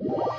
อ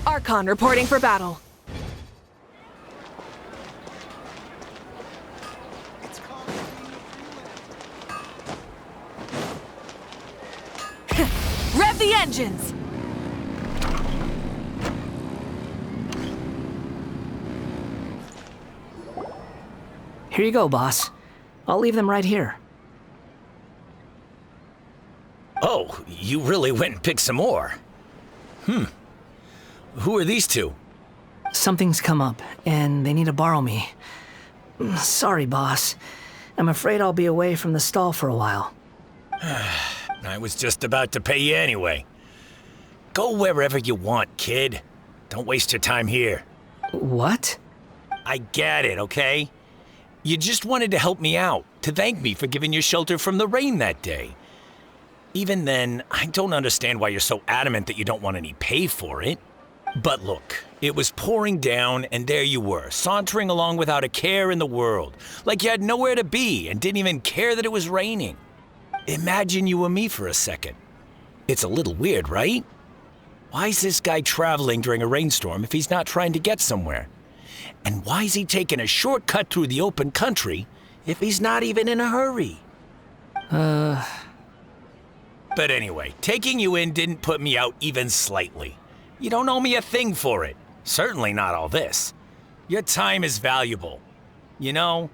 Archon reporting for battle. Rev the engines! Here you go, boss. I'll leave them right here. Oh, you really went and picked some more. Who are these two? Something's come up, and they need to borrow me. Sorry, boss. I'm afraid I'll be away from the stall for a while. I was just about to pay you anyway. Go wherever you want, kid. Don't waste your time here. What? I get it, okay? You just wanted to help me out, to thank me for giving you shelter from the rain that day. Even then, I don't understand why you're so adamant that you don't want any pay for it. But look, it was pouring down, and there you were, sauntering along without a care in the world, like you had nowhere to be and didn't even care that it was raining. Imagine you were me for a second. It's a little weird, right? Why is this guy traveling during a rainstorm if he's not trying to get somewhere? And why is he taking a shortcut through the open country if he's not even in a hurry? But anyway, taking you in didn't put me out even slightly. You don't owe me a thing for it. Certainly not all this. Your time is valuable. You know,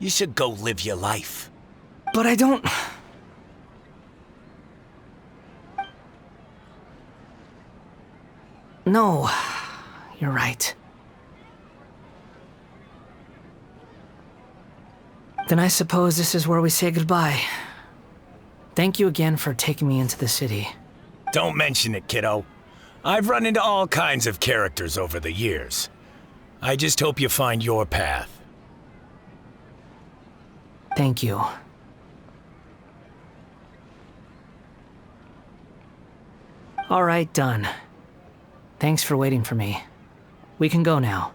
you should go live your life. But I don't... No, you're right. Then I suppose this is where we say goodbye. Thank you again for taking me into the city. Don't mention it, kiddo. I've run into all kinds of characters over the years. I just hope you find your path. Thank you. All right, done. Thanks for waiting for me. We can go now.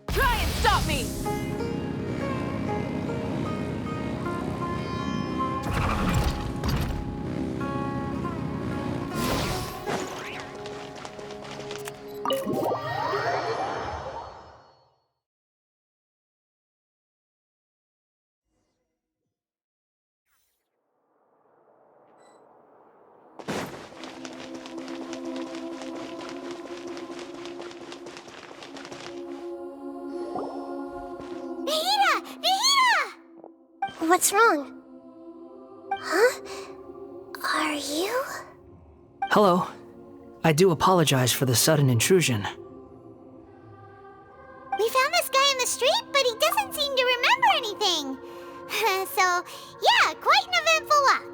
Try and stop me! What's wrong? Huh? Are you? Hello. I do apologize for the sudden intrusion. We found this guy in the street, but he doesn't seem to remember anything. So, yeah, quite an eventful walk.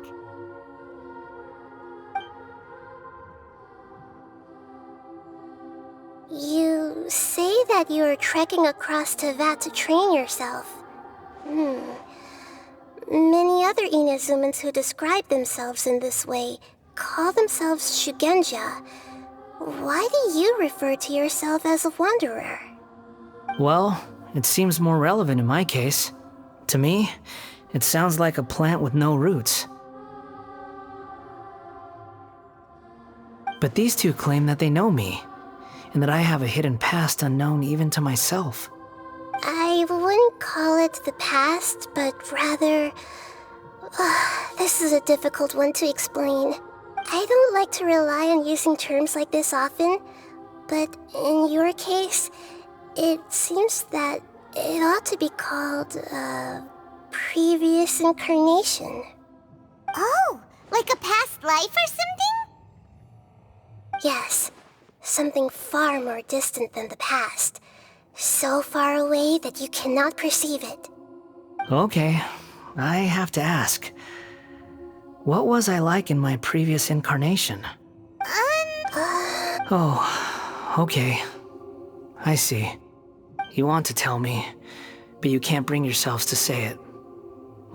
You say that you're trekking across Teyvat to train yourself. Many other Inazumans who describe themselves in this way call themselves Shugenja. Why do you refer to yourself as a wanderer? Well, it seems more relevant in my case. To me, it sounds like a plant with no roots. But these two claim that they know me, and that I have a hidden past unknown even to myself. I wouldn't call it the past, but rather... this is a difficult one to explain. I don't like to rely on using terms like this often, but in your case, it seems that it ought to be called a previous incarnation. Oh, like a past life or something? Yes, something far more distant than the past. So far away that you cannot perceive it. Okay, I have to ask. What was I like in my previous incarnation? Oh, okay. I see. You want to tell me, but you can't bring yourselves to say it.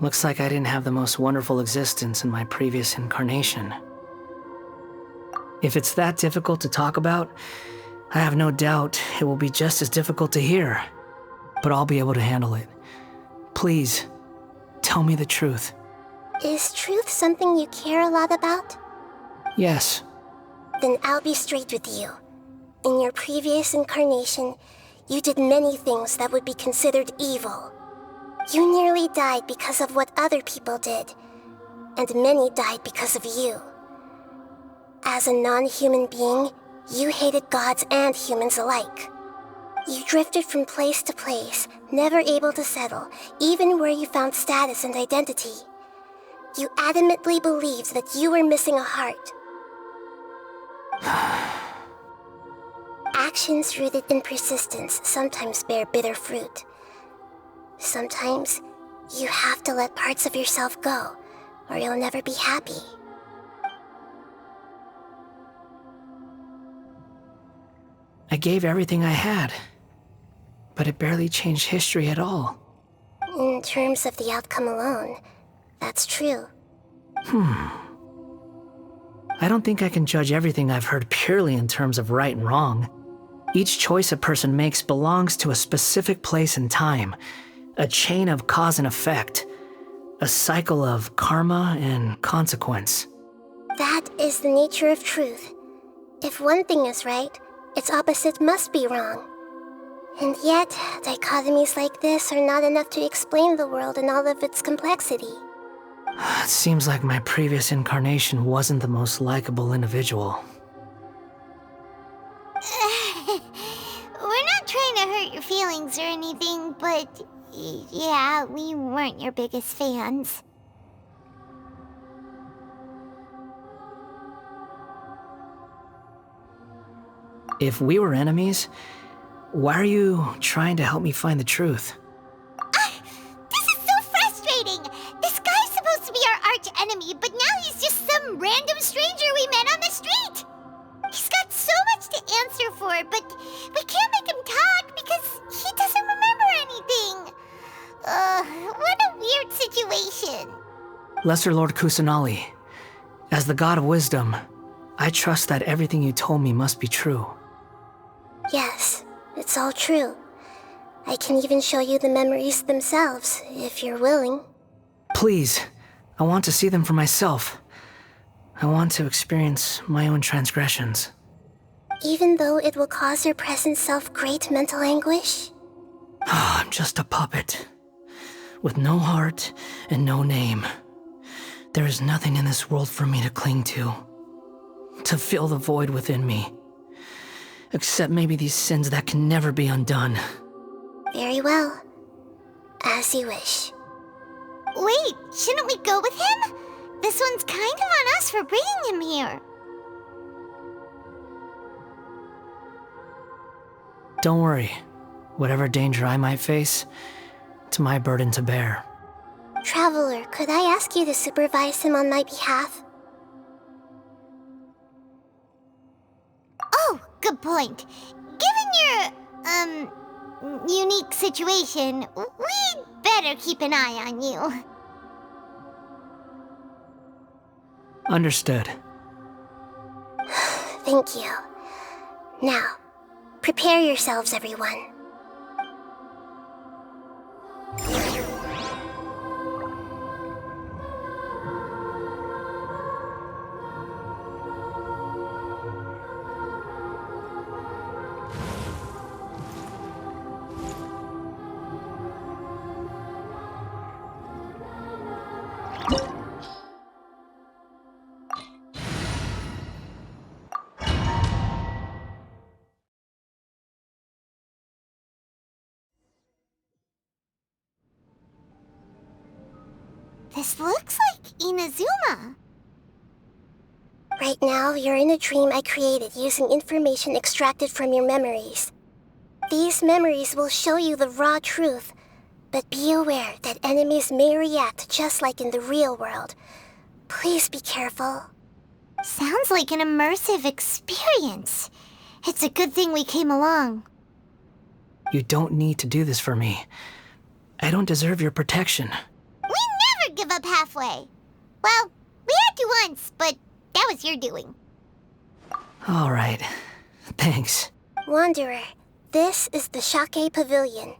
Looks like I didn't have the most wonderful existence in my previous incarnation. If it's that difficult to talk about, I have no doubt it will be just as difficult to hear, but I'll be able to handle it. Please, tell me the truth. Is truth something you care a lot about? Yes. Then I'll be straight with you. In your previous incarnation, you did many things that would be considered evil. You nearly died because of what other people did, and many died because of you. As a non-human being, you hated gods and humans alike. You drifted from place to place, never able to settle, even where you found status and identity. You adamantly believed that you were missing a heart. Actions rooted in persistence sometimes bear bitter fruit. Sometimes, you have to let parts of yourself go, or you'll never be happy. I gave everything I had, but it barely changed history at all. In terms of the outcome alone, that's true. I don't think I can judge everything I've heard purely in terms of right and wrong. Each choice a person makes belongs to a specific place and time, a chain of cause and effect, a cycle of karma and consequence. That is the nature of truth. If one thing is right, its opposite must be wrong. And yet, dichotomies like this are not enough to explain the world in all of its complexity. It seems like my previous incarnation wasn't the most likable individual. We're not trying to hurt your feelings or anything, but yeah, we weren't your biggest fans. If we were enemies, why are you trying to help me find the truth? This is so frustrating! This guy's supposed to be our arch enemy, but now he's just some random stranger we met on the street! He's got so much to answer for, but we can't make him talk because he doesn't remember anything. What a weird situation. Lesser Lord Kusanali, as the god of wisdom, I trust that everything you told me must be true. Yes, it's all true. I can even show you the memories themselves, if you're willing. Please, I want to see them for myself. I want to experience my own transgressions. Even though it will cause your present self great mental anguish? I'm just a puppet, with no heart and no name. There is nothing in this world for me to cling to fill the void within me. Except maybe these sins that can never be undone. Very well. As you wish. Wait, shouldn't we go with him? This one's kind of on us for bringing him here. Don't worry. Whatever danger I might face, it's my burden to bear. Traveler, could I ask you to supervise him on my behalf? Oh, good point. Given your, unique situation, we'd better keep an eye on you. Understood. Thank you. Now, prepare yourselves, everyone. This looks like Inazuma. Right now, you're in a dream I created using information extracted from your memories. These memories will show you the raw truth, but be aware that enemies may react just like in the real world. Please be careful. Sounds like an immersive experience. It's a good thing we came along. You don't need to do this for me. I don't deserve your protection. We never give up halfway. Well, we had to once, but that was your doing. All right. Thanks. Wanderer, this is the Shake Pavilion.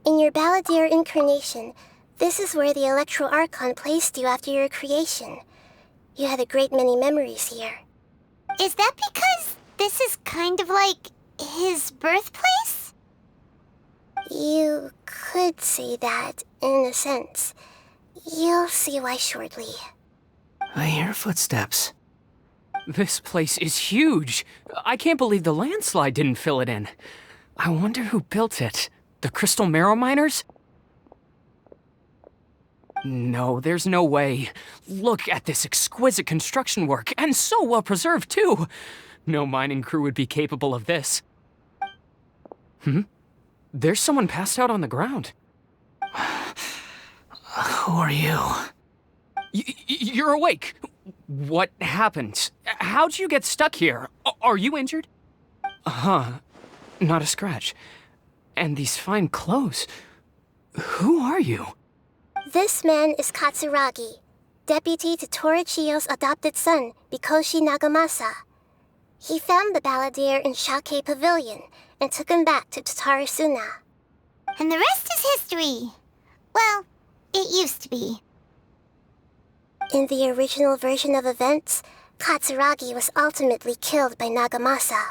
In your Balladeer incarnation, this is where the Electro Archon placed you after your creation. You had a great many memories here. Is that because this is kind of like his birthplace? You could say that, in a sense. You'll see why shortly. I hear footsteps. This place is huge. I can't believe the landslide didn't fill it in. I wonder who built it. The Crystal Marrow Miners? No, there's no way. Look at this exquisite construction work, and so well preserved, too. No mining crew would be capable of this. There's someone passed out on the ground. Who are you? You're awake. What happened? How'd you get stuck here? Are you injured? Not a scratch. And these fine clothes. Who are you? This man is Katsuragi, deputy to Torichiyo's adopted son, Mikoshi Nagamasa. He found the Balladeer in Shake Pavilion and took him back to Tatarasuna. And the rest is history. Well, it used to be. In the original version of events, Katsuragi was ultimately killed by Nagamasa.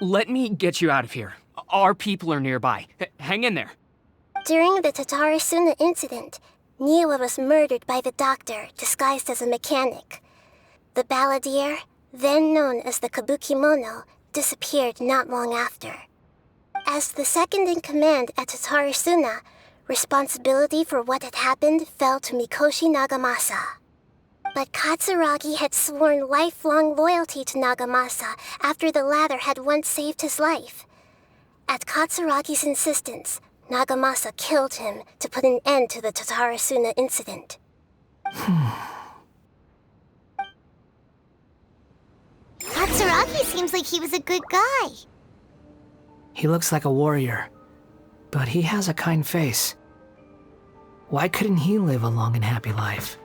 Let me get you out of here. Our people are nearby. Hang in there. During the Tatarasuna incident, Niwa was murdered by the doctor disguised as a mechanic. The Balladeer, then known as the Kabukimono, disappeared not long after. As the second in command at Tatarasuna, responsibility for what had happened fell to Mikoshi Nagamasa. But Katsuragi had sworn lifelong loyalty to Nagamasa after the latter had once saved his life. At Katsuragi's insistence, Nagamasa killed him to put an end to the Tatarasuna incident. Katsuragi seems like he was a good guy. He looks like a warrior, but he has a kind face. Why couldn't he live a long and happy life?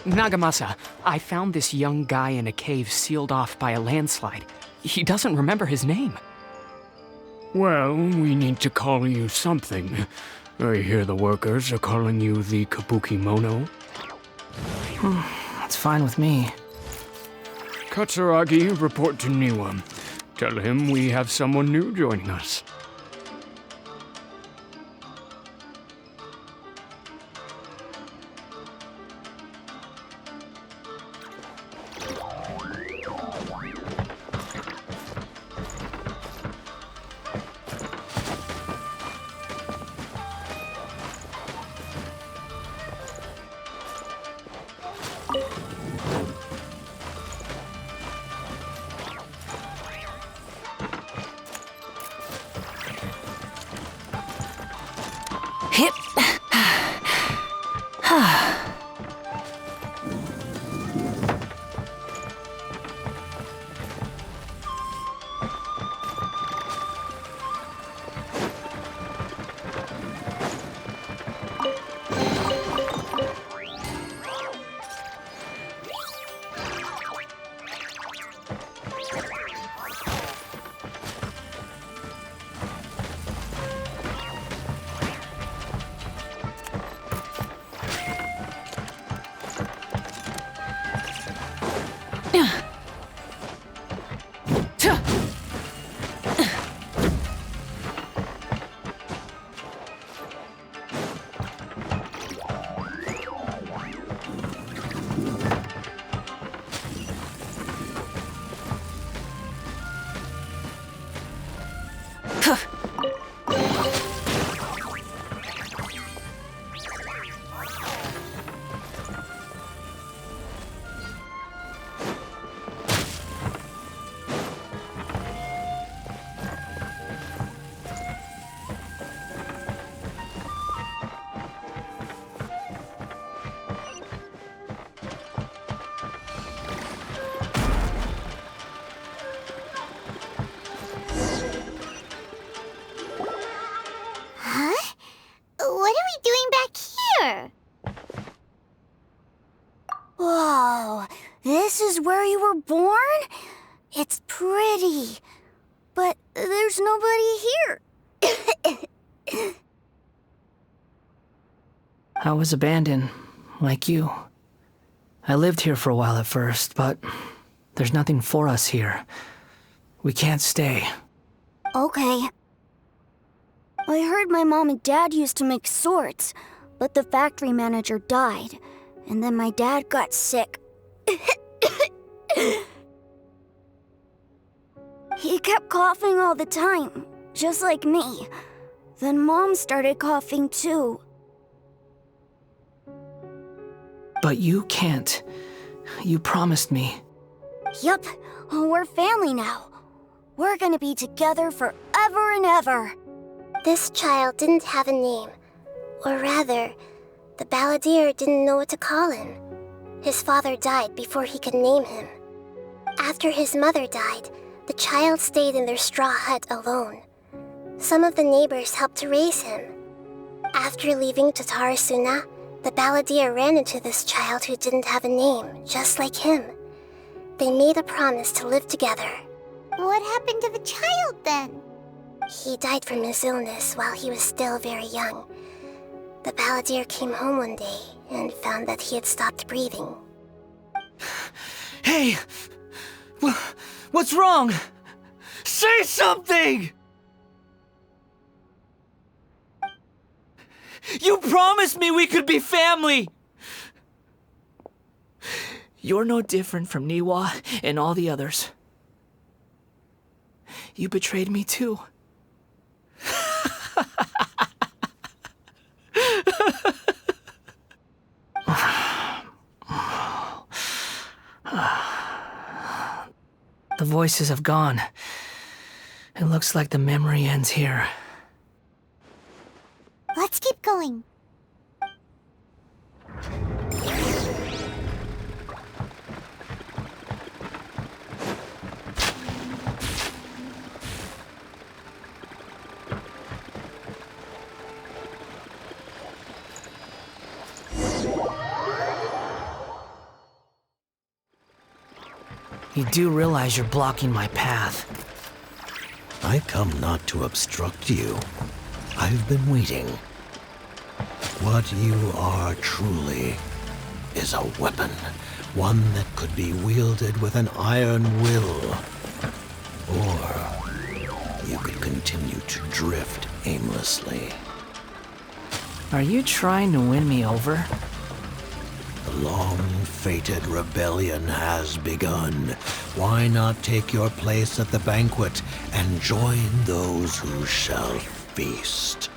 Nagamasa, I found this young guy in a cave sealed off by a landslide. He doesn't remember his name. Well, we need to call you something. I hear the workers are calling you the Kabukimono. That's fine with me. Katsuragi, report to Niwa. Tell him we have someone new joining us. Whoa, this is where you were born? It's pretty, but there's nobody here. I was abandoned, like you. I lived here for a while at first, but there's nothing for us here. We can't stay. Okay. I heard my mom and dad used to make swords, but the factory manager died, and then my dad got sick. He kept coughing all the time, just like me. Then Mom started coughing too. But you can't. You promised me. Yup, we're family now. We're gonna be together forever and ever. This child didn't have a name. Or rather, the balladeer didn't know what to call him. His father died before he could name him. After his mother died, the child stayed in their straw hut alone. Some of the neighbors helped to raise him. After leaving Tatarasuna, the balladeer ran into this child who didn't have a name, just like him. They made a promise to live together. What happened to the child then? He died from his illness while he was still very young. The balladeer came home one day and found that he had stopped breathing. Hey! What's wrong? Say something! You promised me we could be family! You're no different from Niwa and all the others. You betrayed me too. The voices have gone. It looks like the memory ends here. Let's keep going. You do realize you're blocking my path. I come not to obstruct you. I've been waiting. What you are truly is a weapon, one that could be wielded with an iron will. Or you could continue to drift aimlessly. Are you trying to win me over? The long-fated rebellion has begun. Why not take your place at the banquet and join those who shall feast?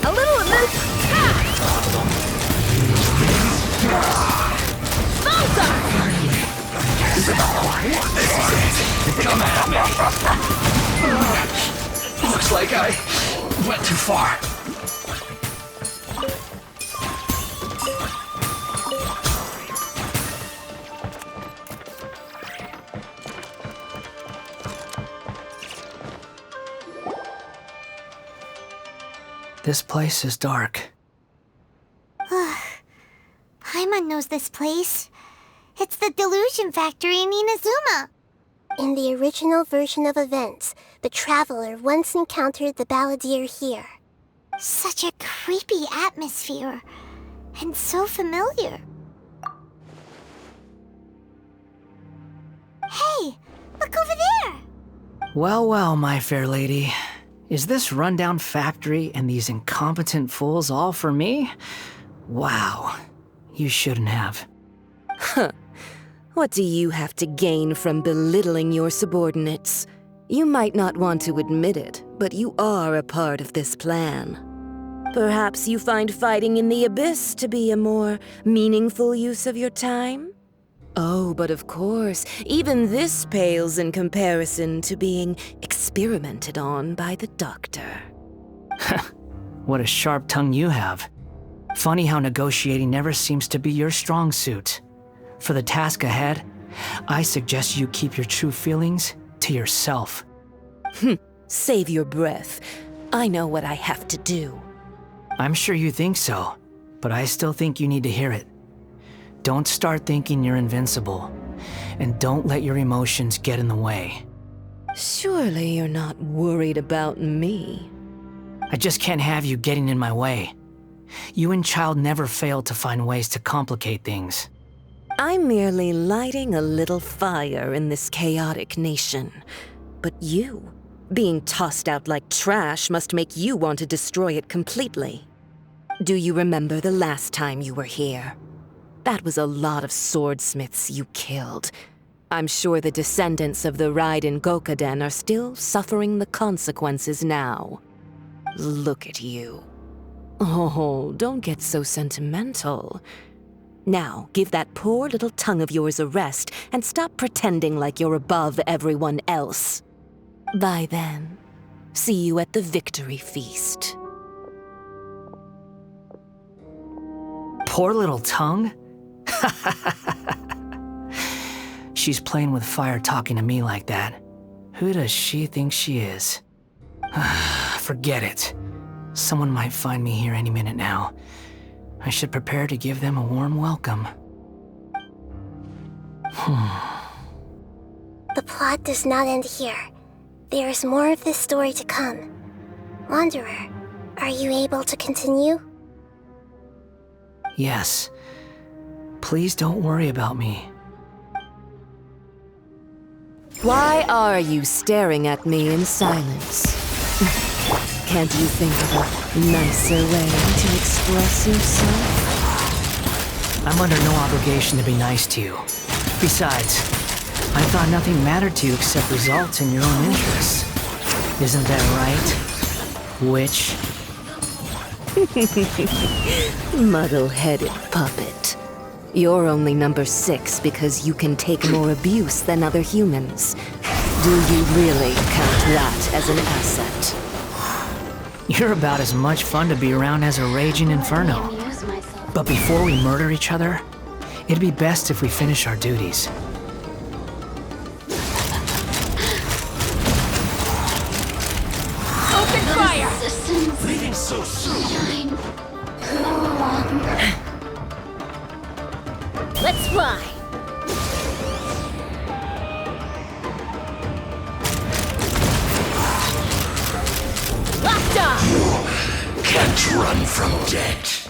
A little of this. Come at me! Looks like I went too far. This place is dark. Paimon knows this place. It's the Delusion Factory in Inazuma. In the original version of events, the traveler once encountered the balladeer here. Such a creepy atmosphere. And so familiar. Hey, look over there! Well, well, my fair lady. Is this rundown factory and these incompetent fools all for me? Wow. You shouldn't have. What do you have to gain from belittling your subordinates? You might not want to admit it, but you are a part of this plan. Perhaps you find fighting in the abyss to be a more meaningful use of your time? Oh, but of course, even this pales in comparison to being experimented on by the doctor. What a sharp tongue you have. Funny how negotiating never seems to be your strong suit. For the task ahead, I suggest you keep your true feelings to yourself. Save your breath. I know what I have to do. I'm sure you think so, but I still think you need to hear it. Don't start thinking you're invincible, and don't let your emotions get in the way. Surely you're not worried about me. I just can't have you getting in my way. You and Child never fail to find ways to complicate things. I'm merely lighting a little fire in this chaotic nation. But you, being tossed out like trash, must make you want to destroy it completely. Do you remember the last time you were here? That was a lot of swordsmiths you killed. I'm sure the descendants of the Raiden Gokaden are still suffering the consequences now. Look at you. Oh, don't get so sentimental. Now, give that poor little tongue of yours a rest and stop pretending like you're above everyone else. Bye then. See you at the victory feast. Poor little tongue? She's playing with fire talking to me like that. Who does she think she is? Forget it. Someone might find me here any minute now. I should prepare to give them a warm welcome. The plot does not end here. There is more of this story to come. Wanderer, are you able to continue? Yes. Please don't worry about me. Why are you staring at me in silence? Can't you think of a nicer way to express yourself? I'm under no obligation to be nice to you. Besides, I thought nothing mattered to you except results in your own interests. Isn't that right, witch? Muddle-headed puppet. You're only number 6 because you can take more abuse than other humans. Do you really count that as an asset? You're about as much fun to be around as a raging inferno. But before we murder each other, it'd be best if we finish our duties. Open fire! Leaving so soon. Let's fly! Locked on! Can't run from death.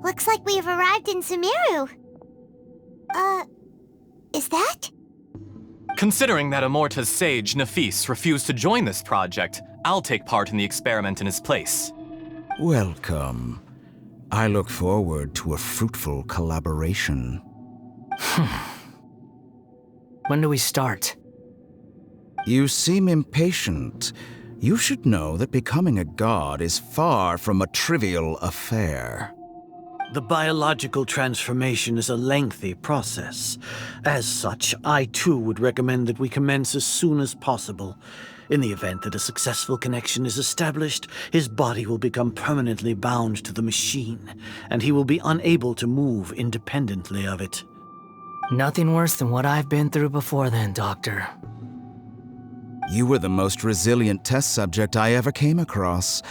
Looks like we've arrived in Sumeru. Is that? Considering that Amorta's sage, Nafis, refused to join this project, I'll take part in the experiment in his place. Welcome. I look forward to a fruitful collaboration. When do we start? You seem impatient. You should know that becoming a god is far from a trivial affair. The biological transformation is a lengthy process. As such, I too would recommend that we commence as soon as possible. In the event that a successful connection is established, his body will become permanently bound to the machine, and he will be unable to move independently of it. Nothing worse than what I've been through before then, Doctor. You were the most resilient test subject I ever came across.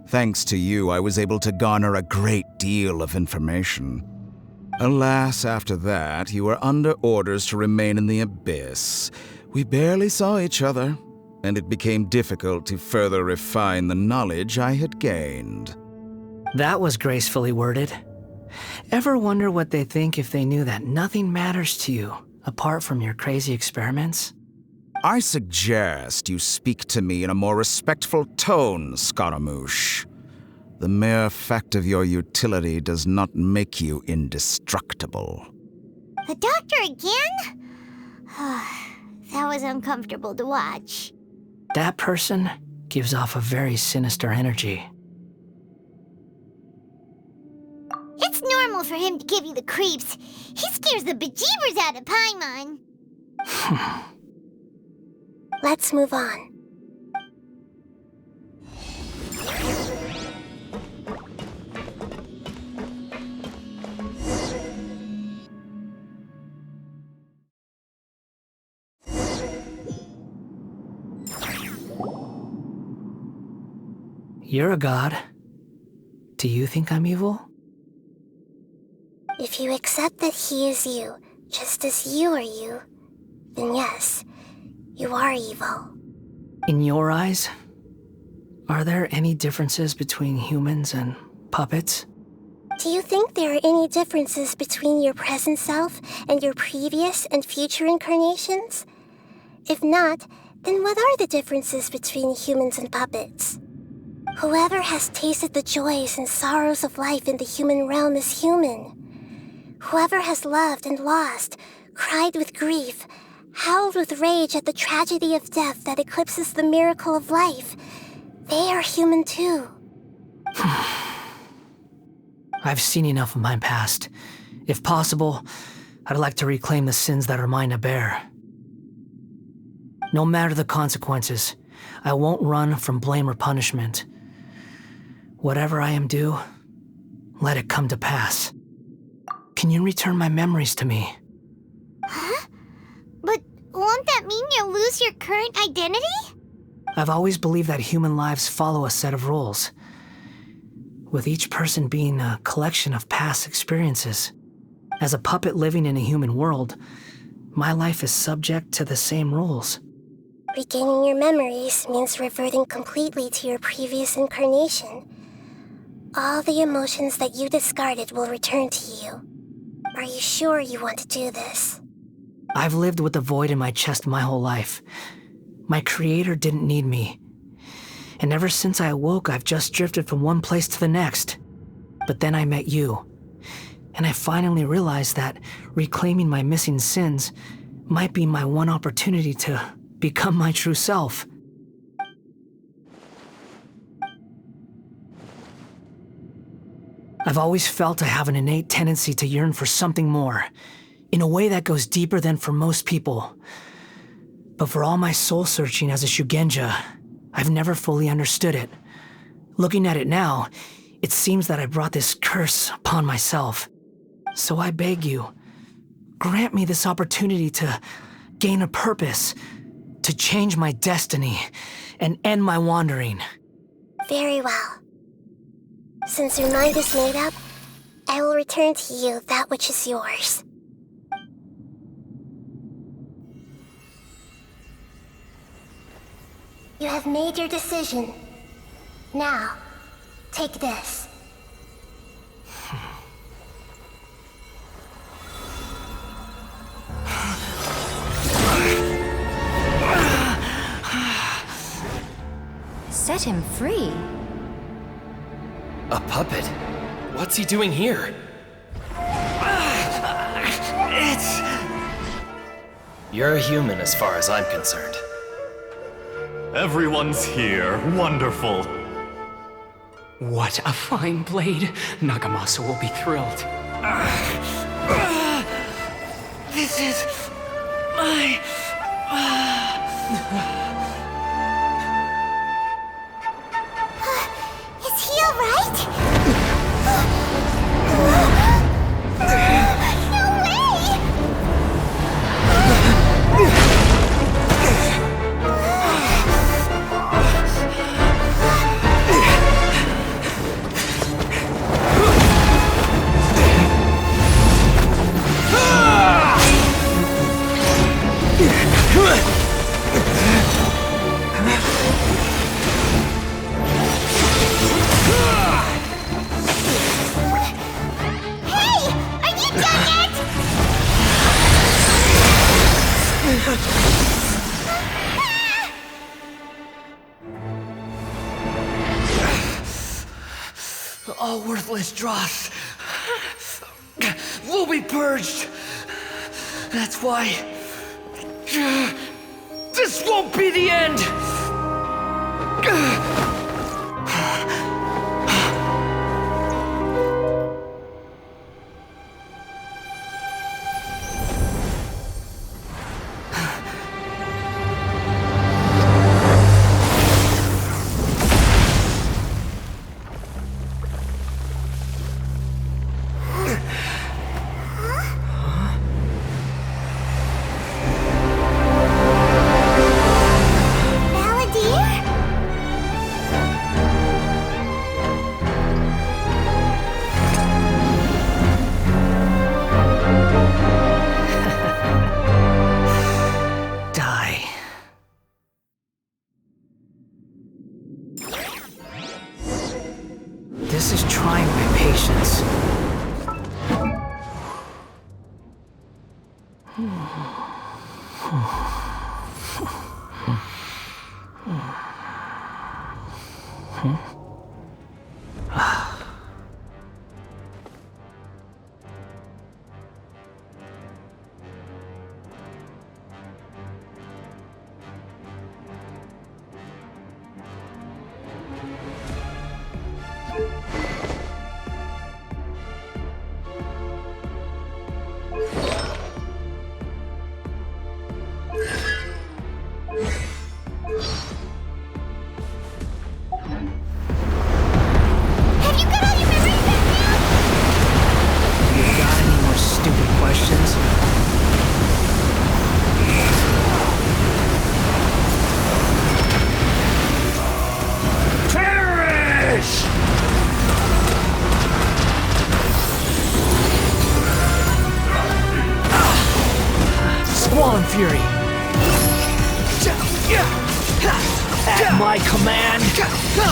Thanks to you, I was able to garner a great deal of information. Alas, after that, you were under orders to remain in the Abyss. We barely saw each other, and it became difficult to further refine the knowledge I had gained. That was gracefully worded. Ever wonder what they think if they knew that nothing matters to you, apart from your crazy experiments? I suggest you speak to me in a more respectful tone, Scaramouche. The mere fact of your utility does not make you indestructible. The doctor again? That was uncomfortable to watch. That person gives off a very sinister energy. It's normal for him him to give you the creeps. He scares the bejeebers out of Paimon. Let's move on. You're a god. Do you think I'm evil? If you accept that he is you, just as you are you, then yes, you are evil. In your eyes, are there any differences between humans and puppets? Do you think there are any differences between your present self and your previous and future incarnations? If not, then what are the differences between humans and puppets? Whoever has tasted the joys and sorrows of life in the human realm is human. Whoever has loved and lost, cried with grief, howled with rage at the tragedy of death that eclipses the miracle of life, they are human too. I've seen enough of my past. If possible, I'd like to reclaim the sins that are mine to bear. No matter the consequences, I won't run from blame or punishment. Whatever I am due, let it come to pass. Can you return my memories to me? Huh? But won't that mean you'll lose your current identity? I've always believed that human lives follow a set of rules, with each person being a collection of past experiences. As a puppet living in a human world, my life is subject to the same rules. Regaining your memories means reverting completely to your previous incarnation. All the emotions that you discarded will return to you. Are you sure you want to do this? I've lived with the void in my chest my whole life. My creator didn't need me. And ever since I awoke, I've just drifted from one place to the next. But then I met you. And I finally realized that reclaiming my missing sins might be my one opportunity to become my true self. I've always felt I have an innate tendency to yearn for something more, in a way that goes deeper than for most people. But for all my soul-searching as a Shugenja, I've never fully understood it. Looking at it now, it seems that I brought this curse upon myself. So I beg you, grant me this opportunity to gain a purpose, to change my destiny, and end my wandering. Very well. Since your mind is made up, I will return to you that which is yours. You have made your decision. Now, take this. Set him free. A puppet? What's he doing here? You're a human as far as I'm concerned. Everyone's here. Wonderful. What a fine blade. Nagamasa will be thrilled. This is my... Is he alright? No way! All worthless dross will be purged. That's why this won't be the end. Have you got all your memories back now? You got any more stupid questions? Perish! Squall and Fury! At my command,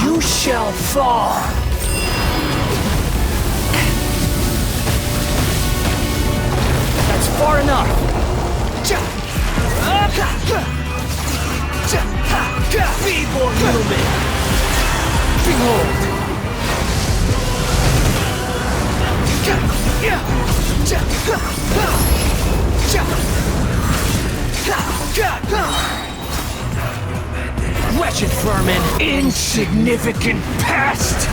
you shall fall! That's far enough! Feeble human! Behold! Wretched vermin! Insignificant pest!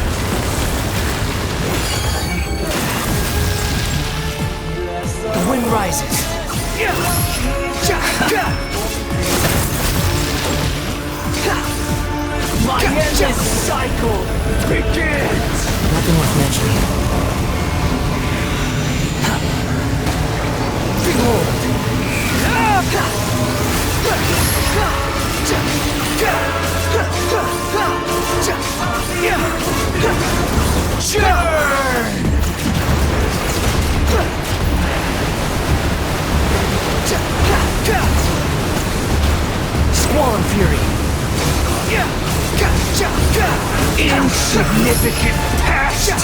The wind rises. My endless cycle begins! Nothing worth mentioning. Behold! Churn! Squall and Fury! Insignificant pest!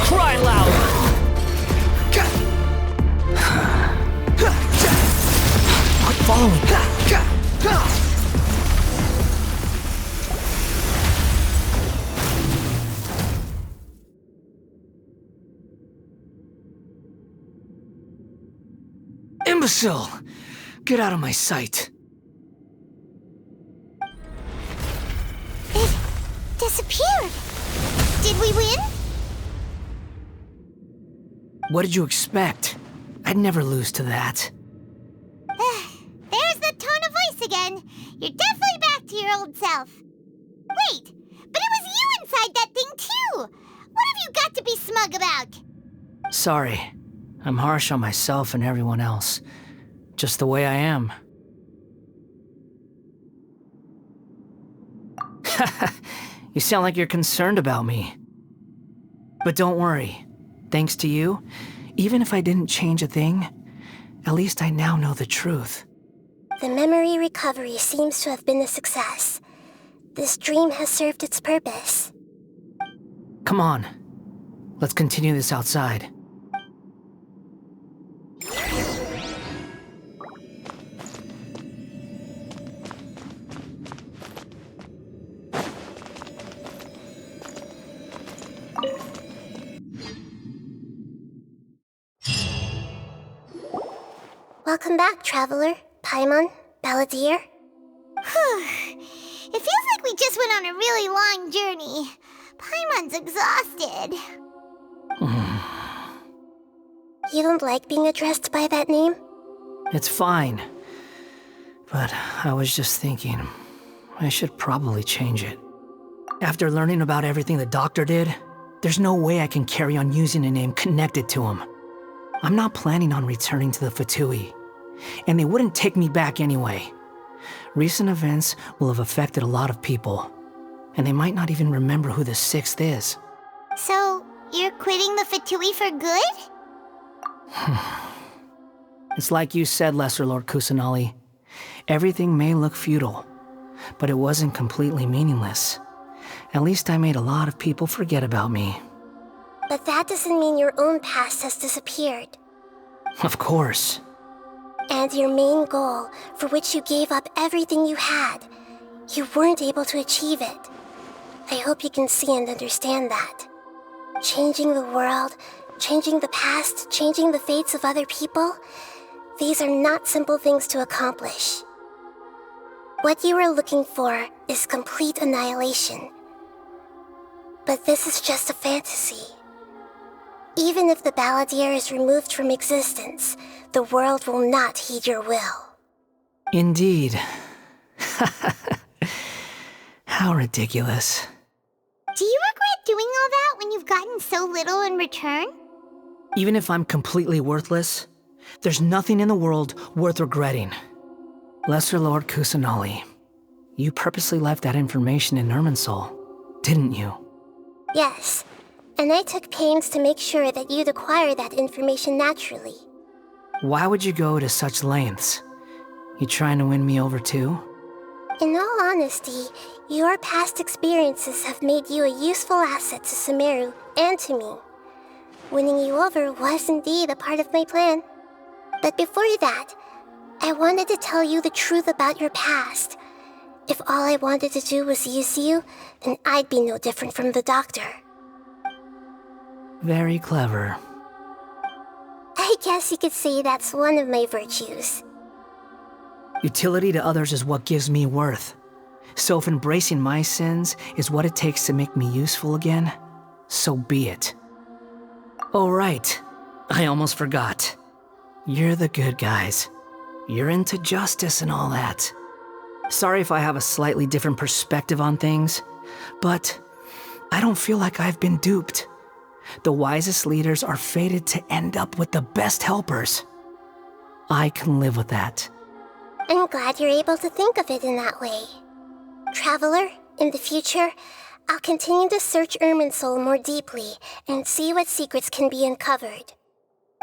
Cry louder! Quit following! Imbecile! Get out of my sight! It disappeared. Did we win? What did you expect? I'd never lose to that. There's the tone of voice again. You're definitely back to your old self. Wait, but it was you inside that thing too! What have you got to be smug about? Sorry. I'm harsh on myself and everyone else. Just the way I am. You sound like you're concerned about me. But don't worry. Thanks to you, even if I didn't change a thing, at least I now know the truth. The memory recovery seems to have been a success. This dream has served its purpose. Come on. Let's continue this outside. Welcome back, Traveler, Paimon, Balladeer. It feels like we just went on a really long journey. Paimon's exhausted. You don't like being addressed by that name? It's fine. But I was just thinking, I should probably change it. After learning about everything the doctor did, there's no way I can carry on using a name connected to him. I'm not planning on returning to the Fatui, and they wouldn't take me back anyway. Recent events will have affected a lot of people, and they might not even remember who the Sixth is. So, you're quitting the Fatui for good? It's like you said, Lesser Lord Kusanali. Everything may look futile, but it wasn't completely meaningless. At least I made a lot of people forget about me. But that doesn't mean your own past has disappeared. Of course. And your main goal, for which you gave up everything you had, you weren't able to achieve it. I hope you can see and understand that. Changing the world, changing the past, changing the fates of other people, these are not simple things to accomplish. What you are looking for is complete annihilation. But this is just a fantasy. Even if the Balladeer is removed from existence, the world will not heed your will. Indeed. How ridiculous. Do you regret doing all that when you've gotten so little in return? Even if I'm completely worthless, there's nothing in the world worth regretting. Lesser Lord Kusanali, you purposely left that information in Irminsul, didn't you? Yes, and I took pains to make sure that you'd acquire that information naturally. Why would you go to such lengths? You trying to win me over too? In all honesty, your past experiences have made you a useful asset to Sumeru and to me. Winning you over was indeed a part of my plan. But before that, I wanted to tell you the truth about your past. If all I wanted to do was use you, then I'd be no different from the doctor. Very clever. I guess you could say that's one of my virtues. Utility to others is what gives me worth. So if embracing my sins is what it takes to make me useful again, so be it. Oh right, I almost forgot. You're the good guys. You're into justice and all that. Sorry if I have a slightly different perspective on things, but I don't feel like I've been duped. The wisest leaders are fated to end up with the best helpers. I can live with that. I'm glad you're able to think of it in that way. Traveler, in the future, I'll continue to search Irminsul more deeply and see what secrets can be uncovered,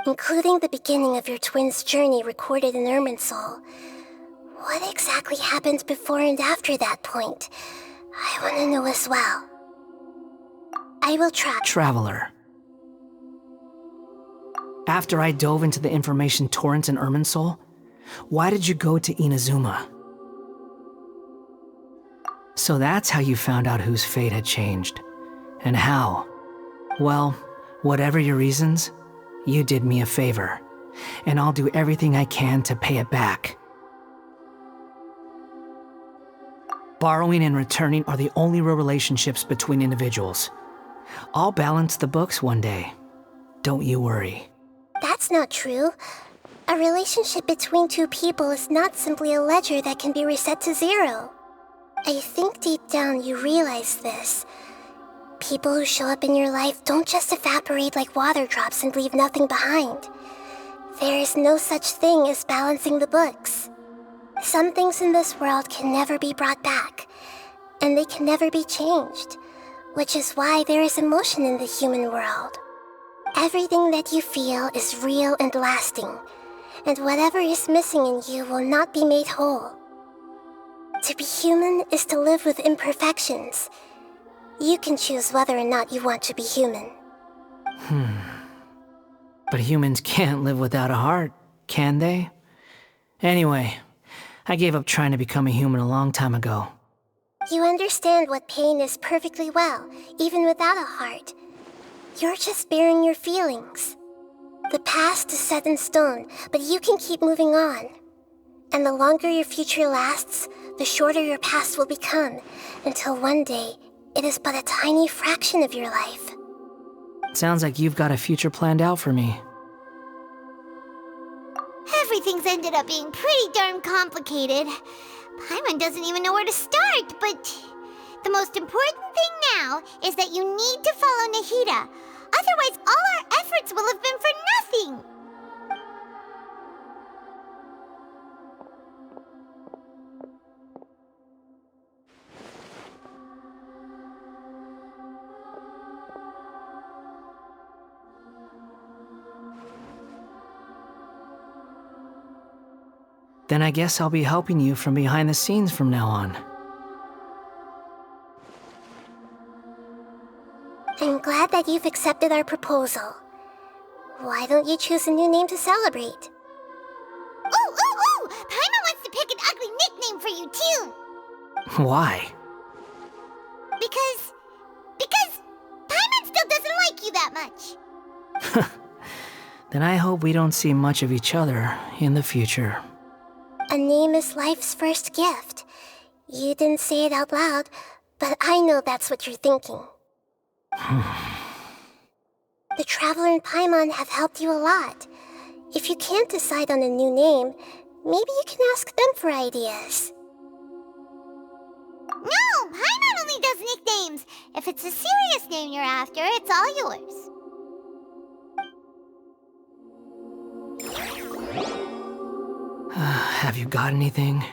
including the beginning of your twins' journey recorded in Irminsul. What exactly happened before and after that point? I want to know as well. I will try. Traveler. After I dove into the information torrent in Irminsul, why did you go to Inazuma? So that's how you found out whose fate had changed. And how? Well, whatever your reasons, you did me a favor, and I'll do everything I can to pay it back. Borrowing and returning are the only real relationships between individuals. I'll balance the books one day. Don't you worry. That's not true. A relationship between two people is not simply a ledger that can be reset to zero. I think deep down you realize this. People who show up in your life don't just evaporate like water drops and leave nothing behind. There is no such thing as balancing the books. Some things in this world can never be brought back, and they can never be changed, which is why there is emotion in the human world. Everything that you feel is real and lasting, and whatever is missing in you will not be made whole. To be human is to live with imperfections. You can choose whether or not you want to be human. But humans can't live without a heart, can they? Anyway, I gave up trying to become a human a long time ago. You understand what pain is perfectly well, even without a heart. You're just bearing your feelings. The past is set in stone, but you can keep moving on. And the longer your future lasts, the shorter your past will become, until one day, it is but a tiny fraction of your life. Sounds like you've got a future planned out for me. Everything's ended up being pretty darn complicated. Paimon doesn't even know where to start, but the most important thing now is that you need to follow Nahida. Otherwise, all our efforts will have been for nothing. Then I guess I'll be helping you from behind the scenes from now on. I'm glad that you've accepted our proposal. Why don't you choose a new name to celebrate? Ooh! Paimon wants to pick an ugly nickname for you, too! Why? Because Paimon still doesn't like you that much. Then I hope we don't see much of each other in the future. A name is life's first gift. You didn't say it out loud, but I know that's what you're thinking. The Traveler and Paimon have helped you a lot. If you can't decide on a new name, maybe you can ask them for ideas. No! Paimon only does nicknames! If it's a serious name you're after, it's all yours. Have you got anything?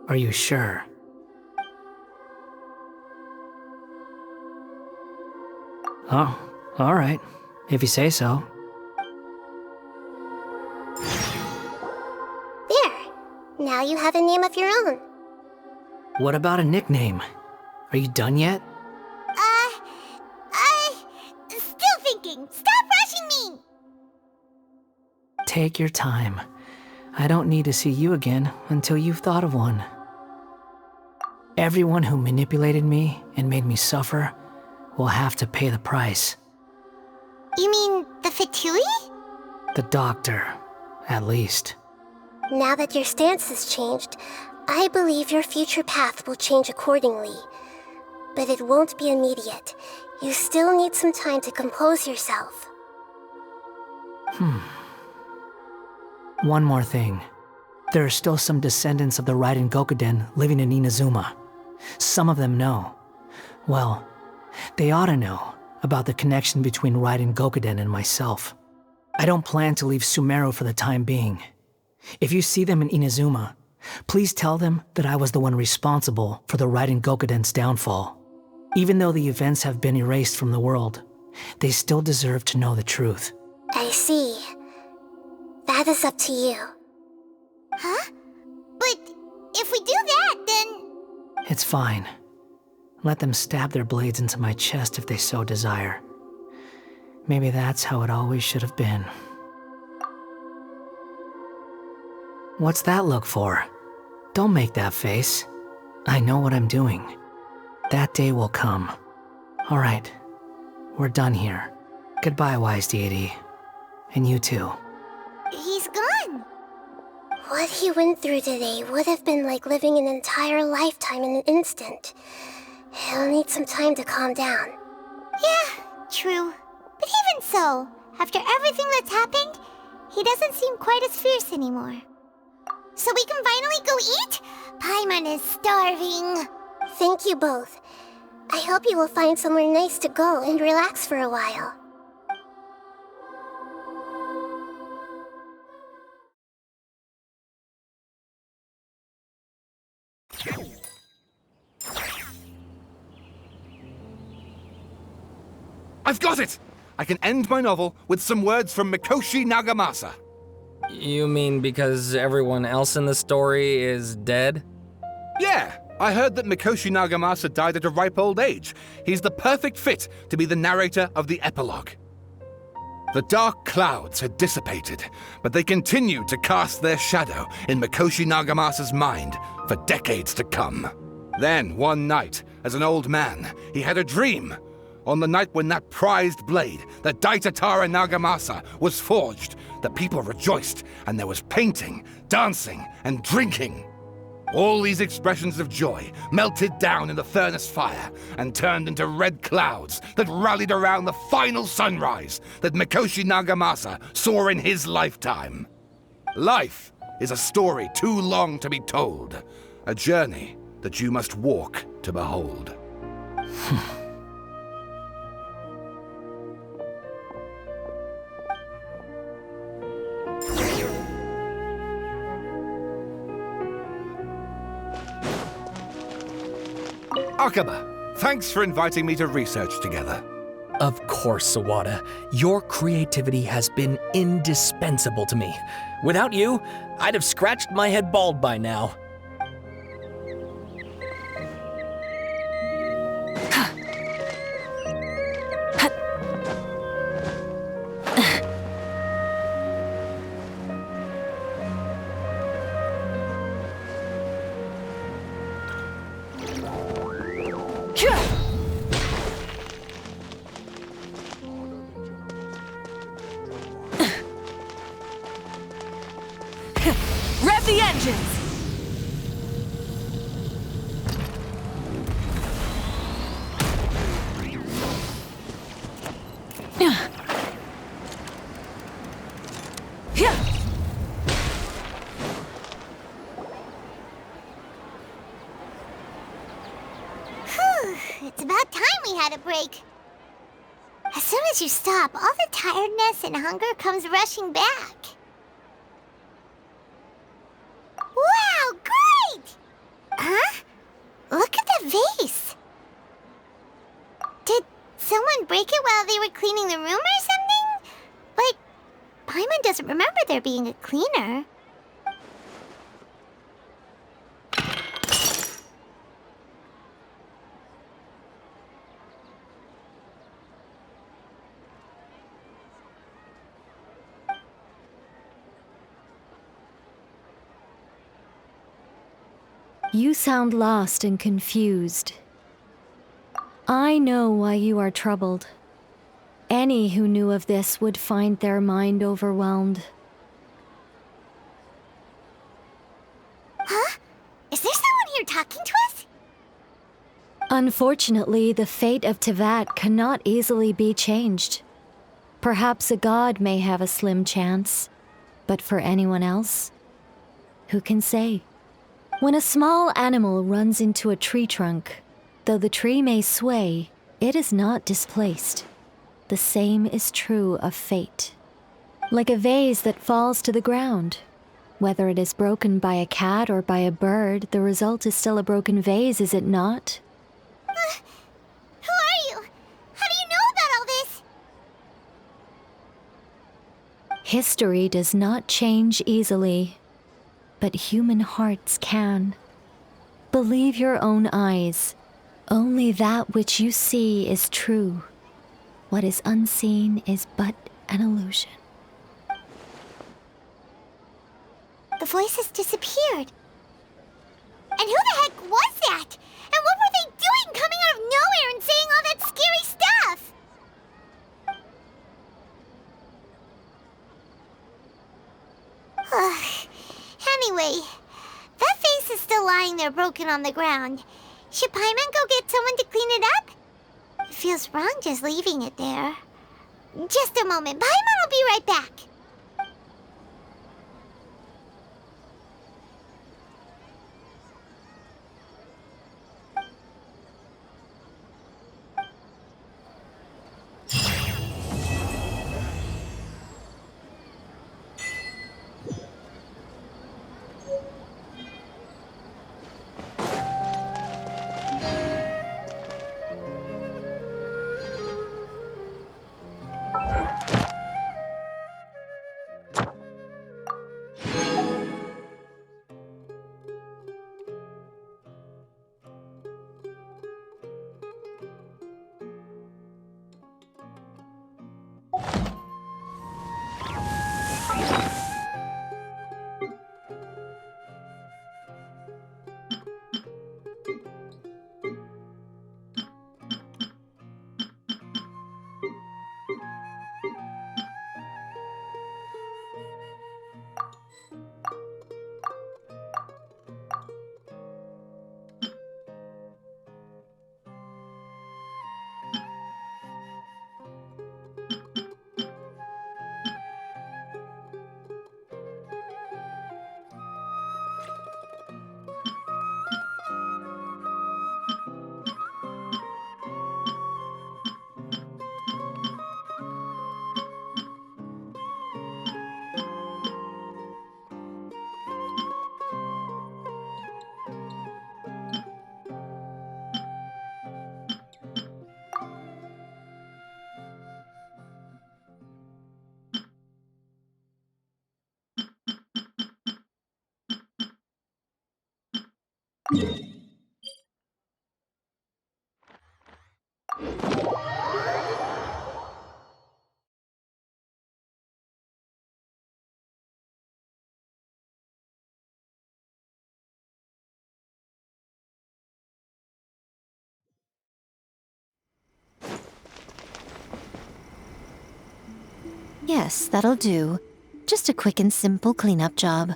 Are you sure? Oh, alright. If you say so. There! Now you have a name of your own. What about a nickname? Are you done yet? Still thinking. Stop rushing me! Take your time. I don't need to see you again until you've thought of one. Everyone who manipulated me and made me suffer will have to pay the price. You mean the Fatui? The doctor, at least. Now that your stance has changed, I believe your future path will change accordingly. But it won't be immediate. You still need some time to compose yourself. One more thing. There are still some descendants of the Raiden Gokuden living in Inazuma. Some of them know. Well, they ought to know about the connection between Raiden Gokuden and myself. I don't plan to leave Sumeru for the time being. If you see them in Inazuma, please tell them that I was the one responsible for the Raiden Gokuden's downfall. Even though the events have been erased from the world, they still deserve to know the truth. I see. That is up to you. Huh? But if we do that, then... It's fine. Let them stab their blades into my chest if they so desire. Maybe that's how it always should have been. What's that look for? Don't make that face. I know what I'm doing. That day will come. Alright, we're done here. Goodbye, wise deity. And you too. He's gone. What he went through today would have been like living an entire lifetime in an instant. He'll need some time to calm down. Yeah, true. But even so, after everything that's happened, he doesn't seem quite as fierce anymore. So we can finally go eat? Paimon is starving. Thank you both. I hope you will find somewhere nice to go and relax for a while. I've got it! I can end my novel with some words from Mikoshi Nagamasa. You mean because everyone else in the story is dead? Yeah, I heard that Mikoshi Nagamasa died at a ripe old age. He's the perfect fit to be the narrator of the epilogue. The dark clouds had dissipated, but they continued to cast their shadow in Mikoshi Nagamasa's mind for decades to come. Then, one night, as an old man, he had a dream. On the night when that prized blade, the Daitatara Nagamasa, was forged, the people rejoiced, and there was painting, dancing, and drinking. All these expressions of joy melted down in the furnace fire and turned into red clouds that rallied around the final sunrise that Mikoshi Nagamasa saw in his lifetime. Life is a story too long to be told, a journey that you must walk to behold. Akaba, thanks for inviting me to research together. Of course, Sawada. Your creativity has been indispensable to me. Without you, I'd have scratched my head bald by now. Rev the engines! It's about time we had a break. As soon as you stop, all the tiredness and hunger comes rushing back. Wow, great! Huh? Look at the vase. Did someone break it while they were cleaning the room or something? But Paimon doesn't remember there being a cleaner. You sound lost and confused. I know why you are troubled. Any who knew of this would find their mind overwhelmed. Huh? Is there someone here talking to us? Unfortunately, the fate of Tevat cannot easily be changed. Perhaps a god may have a slim chance, but for anyone else, who can say? When a small animal runs into a tree trunk, though the tree may sway, it is not displaced. The same is true of fate. Like a vase that falls to the ground. Whether it is broken by a cat or by a bird, the result is still a broken vase, is it not? Who are you? How do you know about all this? History does not change easily, but human hearts can. Believe your own eyes. Only that which you see is true. What is unseen is but an illusion. The voices disappeared. And who the heck was that? And what were they doing coming out of nowhere and saying all that scary stuff? Anyway, that vase is still lying there broken on the ground. Should Paimon go get someone to clean it up? It feels wrong just leaving it there. Just a moment. Paimon will be right back. Yes, that'll do. Just a quick and simple cleanup job.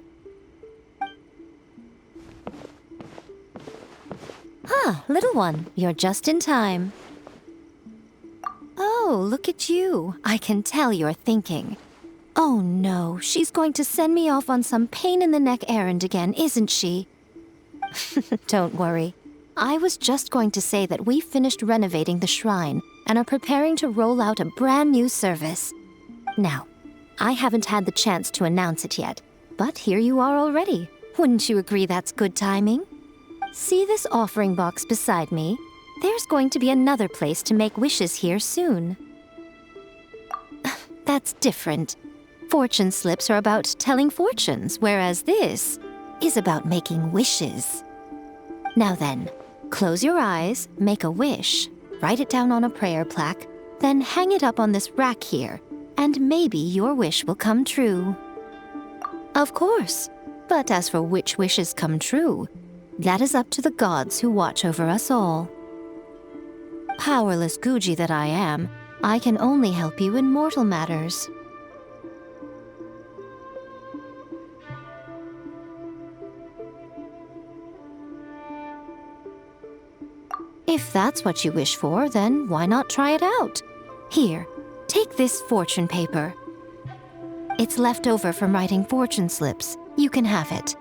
Ah, little one, you're just in time. Oh, look at you. I can tell you're thinking. Oh no, she's going to send me off on some pain-in-the-neck errand again, isn't she? Don't worry. I was just going to say that we finished renovating the shrine and are preparing to roll out a brand new service. Now, I haven't had the chance to announce it yet, but here you are already. Wouldn't you agree that's good timing? See this offering box beside me? There's going to be another place to make wishes here soon. That's different. Fortune slips are about telling fortunes, whereas this is about making wishes. Now then, close your eyes, make a wish, write it down on a prayer plaque, then hang it up on this rack here, and maybe your wish will come true. Of course, but as for which wishes come true, that is up to the gods who watch over us all. Powerless Guji that I am, I can only help you in mortal matters. If that's what you wish for, then why not try it out? Here, take this fortune paper. It's left over from writing fortune slips. You can have it.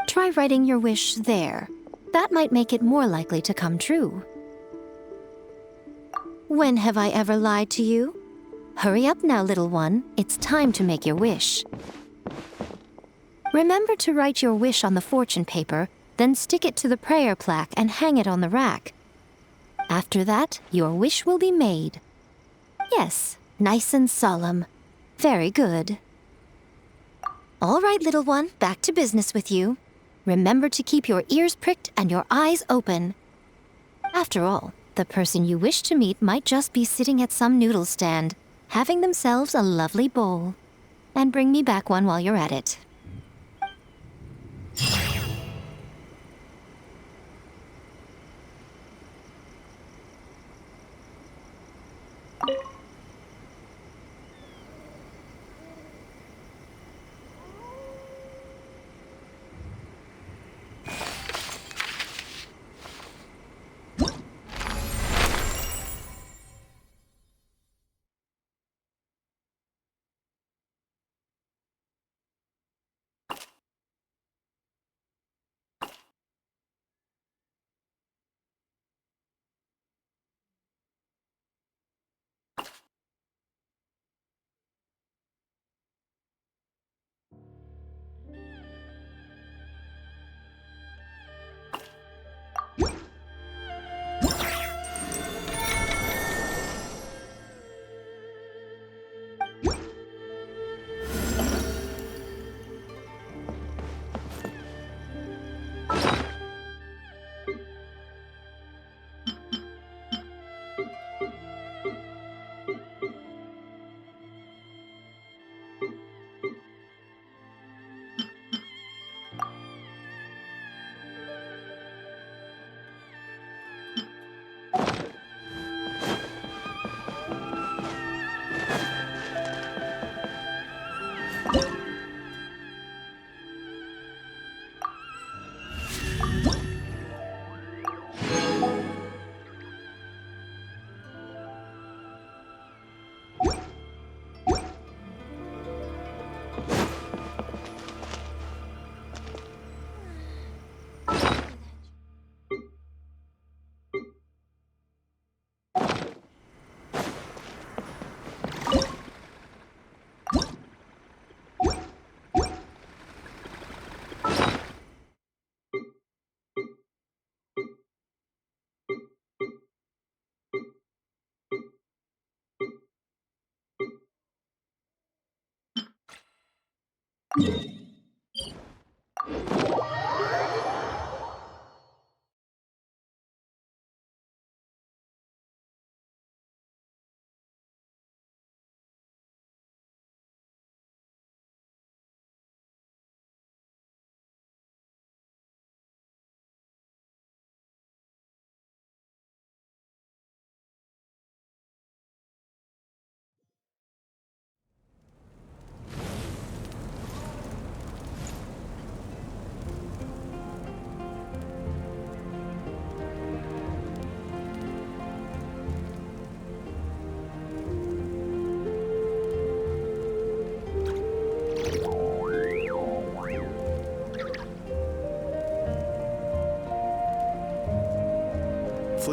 Try writing your wish there. That might make it more likely to come true. When have I ever lied to you? Hurry up now, little one. It's time to make your wish. Remember to write your wish on the fortune paper, then stick it to the prayer plaque and hang it on the rack. After that, your wish will be made. Yes, nice and solemn. Very good. All right, little one, back to business with you. Remember to keep your ears pricked and your eyes open. After all, the person you wish to meet might just be sitting at some noodle stand, having themselves a lovely bowl. And bring me back one while you're at it.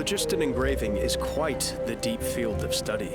Phlogiston engraving is quite the deep field of study.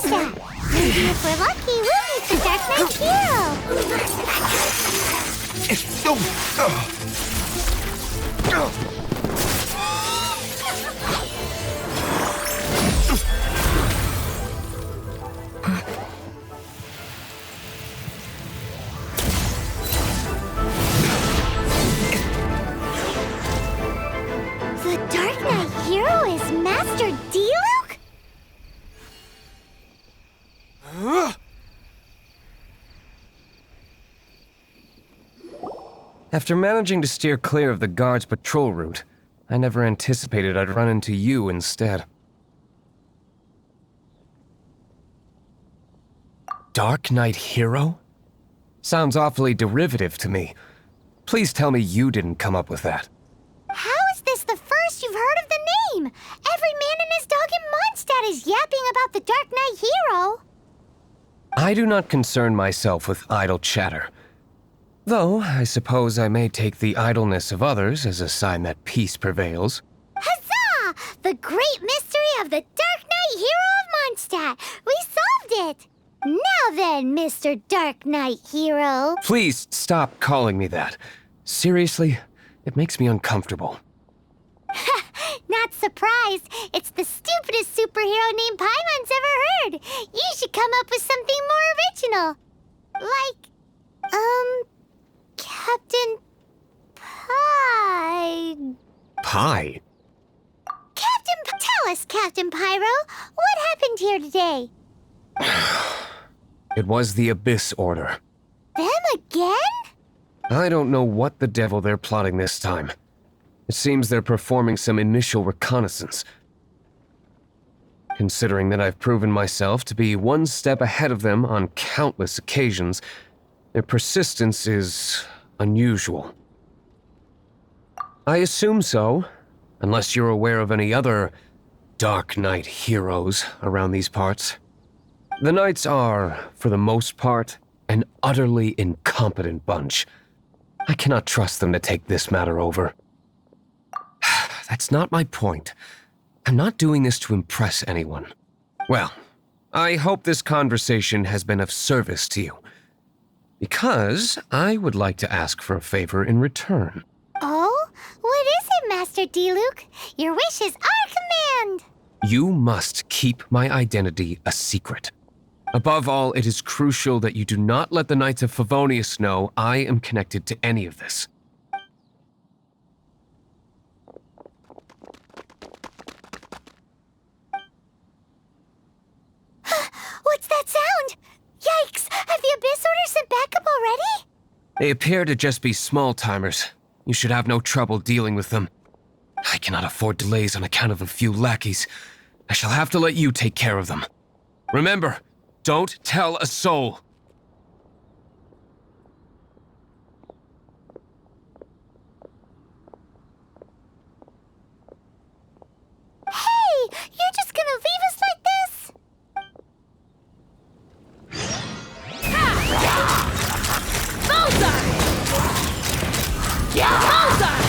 Mondstadt. Maybe if we're lucky, we'll meet the Dark Knight Hero. The Dark Knight Hero is Master Diluc? After managing to steer clear of the guard's patrol route, I never anticipated I'd run into you instead. Dark Knight Hero? Sounds awfully derivative to me. Please tell me you didn't come up with that. How is this the first you've heard of the name? Every man and his dog in Mondstadt is yapping about the Dark Knight Hero. I do not concern myself with idle chatter. Though, I suppose I may take the idleness of others as a sign that peace prevails. Huzzah! The great mystery of the Dark Knight Hero of Mondstadt! We solved it! Now then, Mr. Dark Knight Hero. Please stop calling me that. Seriously, it makes me uncomfortable. Not surprised. It's the stupidest superhero name Paimon's ever heard. You should come up with something more original. Like, Captain Pie. Pie? Tell us, Captain Pyro, what happened here today? It was the Abyss Order. Them again? I don't know what the devil they're plotting this time. It seems they're performing some initial reconnaissance. Considering that I've proven myself to be one step ahead of them on countless occasions, their persistence is unusual. I assume so, unless you're aware of any other Dark Knight heroes around these parts. The Knights are, for the most part, an utterly incompetent bunch. I cannot trust them to take this matter over. That's not my point. I'm not doing this to impress anyone. Well, I hope this conversation has been of service to you. Because I would like to ask for a favor in return. Oh? What is it, Master Diluc? Your wish is our command! You must keep my identity a secret. Above all, it is crucial that you do not let the Knights of Favonius know I am connected to any of this. What's that sound? Yikes! Have the Abyss Order sent backup already? They appear to just be small-timers. You should have no trouble dealing with them. I cannot afford delays on account of a few lackeys. I shall have to let you take care of them. Remember, don't tell a soul. Hey! You're just gonna leave us like this? Bullseye! Yeah! Bullseye!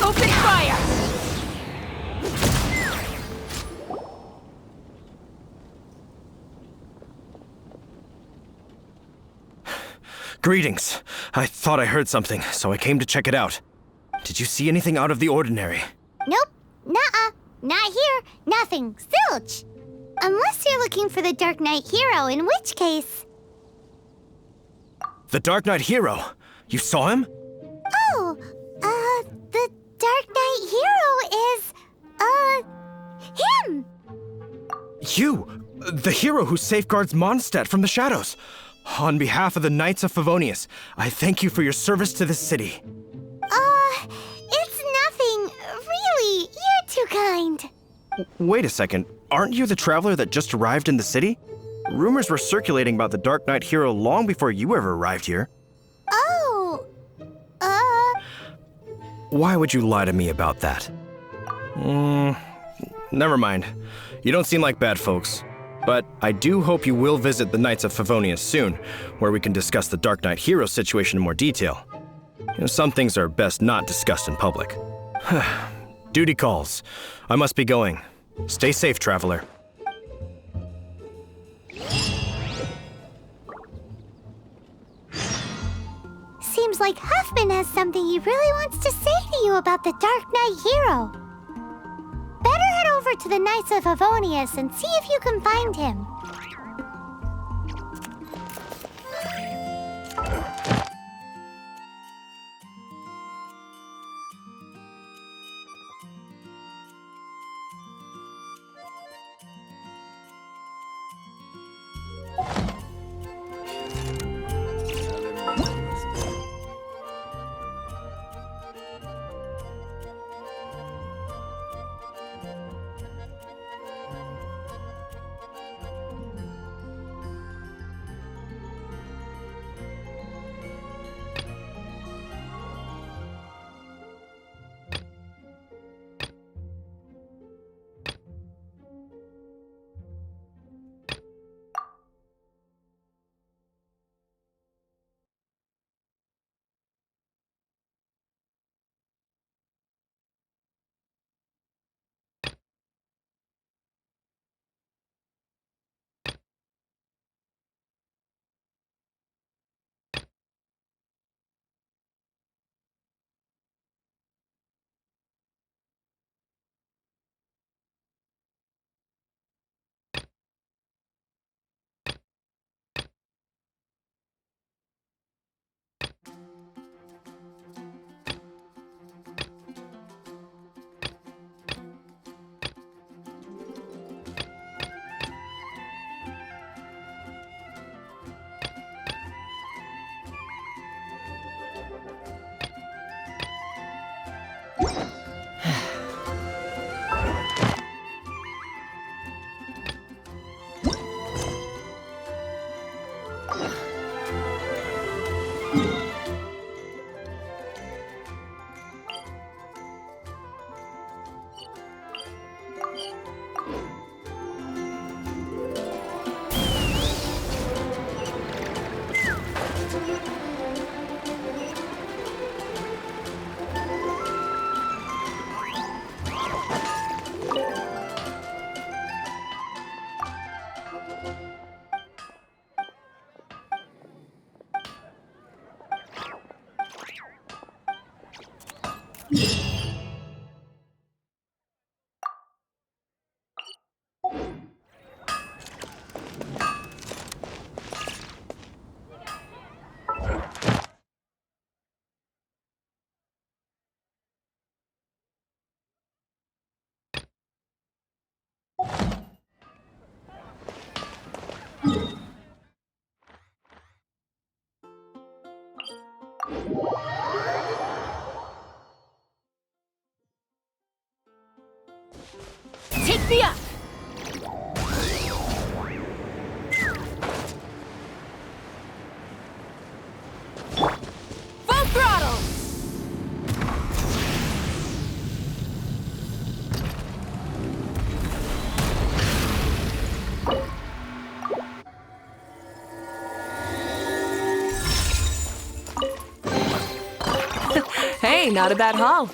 Open fire! Greetings. I thought I heard something, so I came to check it out. Did you see anything out of the ordinary? Nope. Nuh-uh. Not here. Nothing. Zilch. Unless you're looking for the Dark Knight Hero, in which case... The Dark Knight Hero? You saw him? Oh, the Dark Knight Hero is, him! You! The hero who safeguards Mondstadt from the shadows. On behalf of the Knights of Favonius, I thank you for your service to this city. It's nothing. Really, you're too kind. Wait a second. Aren't you the traveler that just arrived in the city? Rumors were circulating about the Dark Knight Hero long before you ever arrived here. Oh, Why would you lie to me about that? Never mind. You don't seem like bad folks. But I do hope you will visit the Knights of Favonius soon, where we can discuss the Dark Knight Hero situation in more detail. Some things are best not discussed in public. Duty calls. I must be going. Stay safe, traveler. Seems like Huffman has something he really wants to say to you about the Dark Knight hero. Better head over to the Knights of Favonius and see if you can find him. Take me up! Full throttle! Hey, not a bad haul.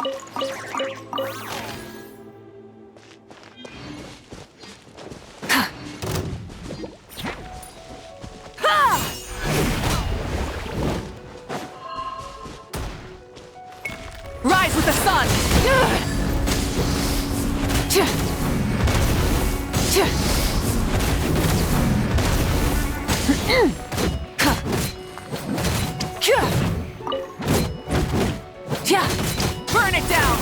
Rise with the sun! Burn it down!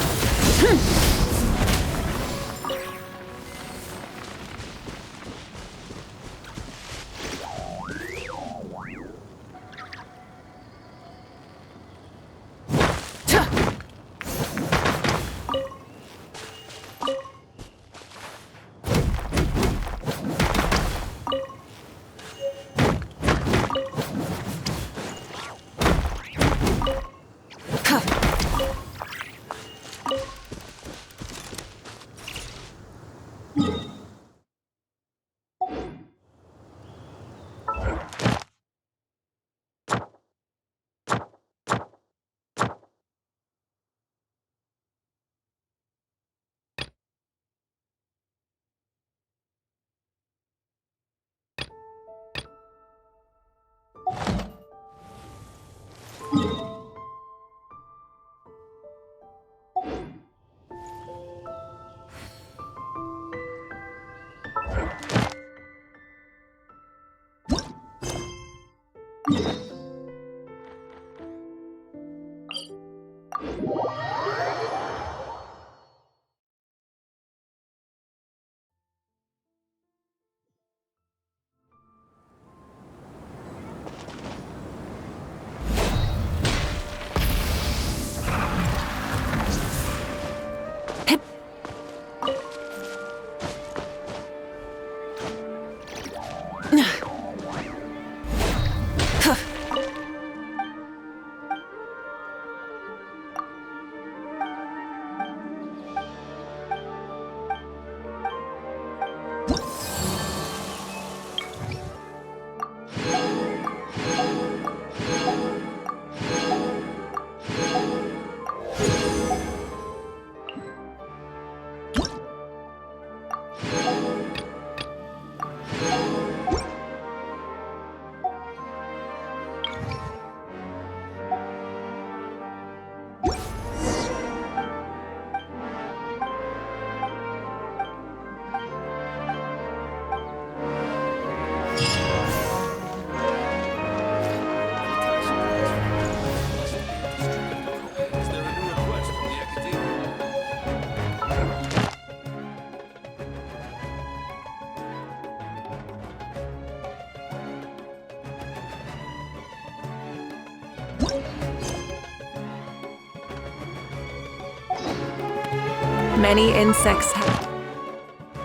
Many insects have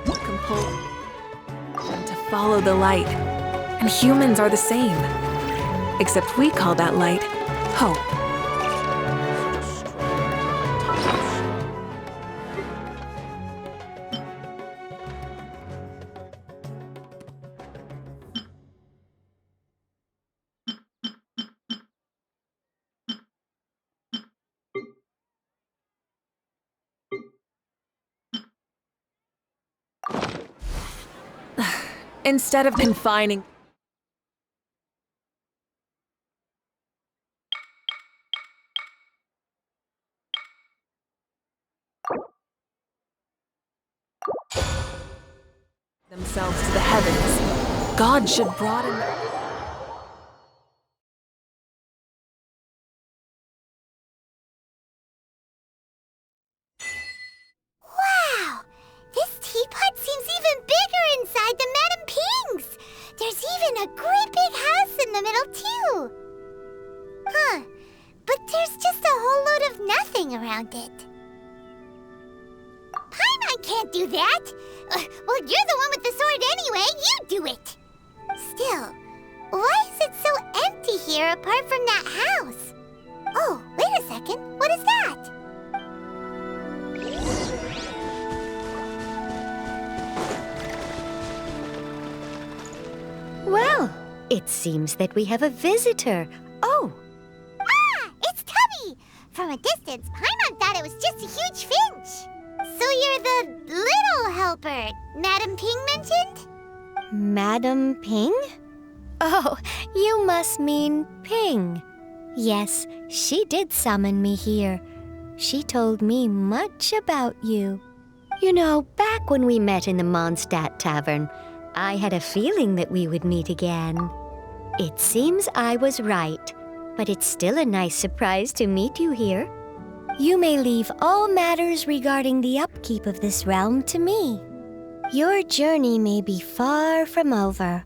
compelled them to follow the light, and humans are the same. Except we call that light hope. Instead of confining themselves to the heavens, God should broaden. Wow! This teapot seems even bigger inside than Madame Ping's! There's even a great big house in the middle, too! Huh. But there's just a whole load of nothing around it. Paimon can't do that! Well, you're the one with the sword anyway, you do it! Still, why is it so empty here apart from that house? Oh, wait a second, what is that? Well, it seems that we have a visitor. Oh! Ah! It's Tubby! From a distance, Paimon thought it was just a huge finch. So you're the little helper Madame Ping mentioned? Madam Ping? Oh, you must mean Ping. Yes, she did summon me here. She told me much about you. You know, back when we met in the Mondstadt Tavern, I had a feeling that we would meet again. It seems I was right, but it's still a nice surprise to meet you here. You may leave all matters regarding the upkeep of this realm to me. Your journey may be far from over,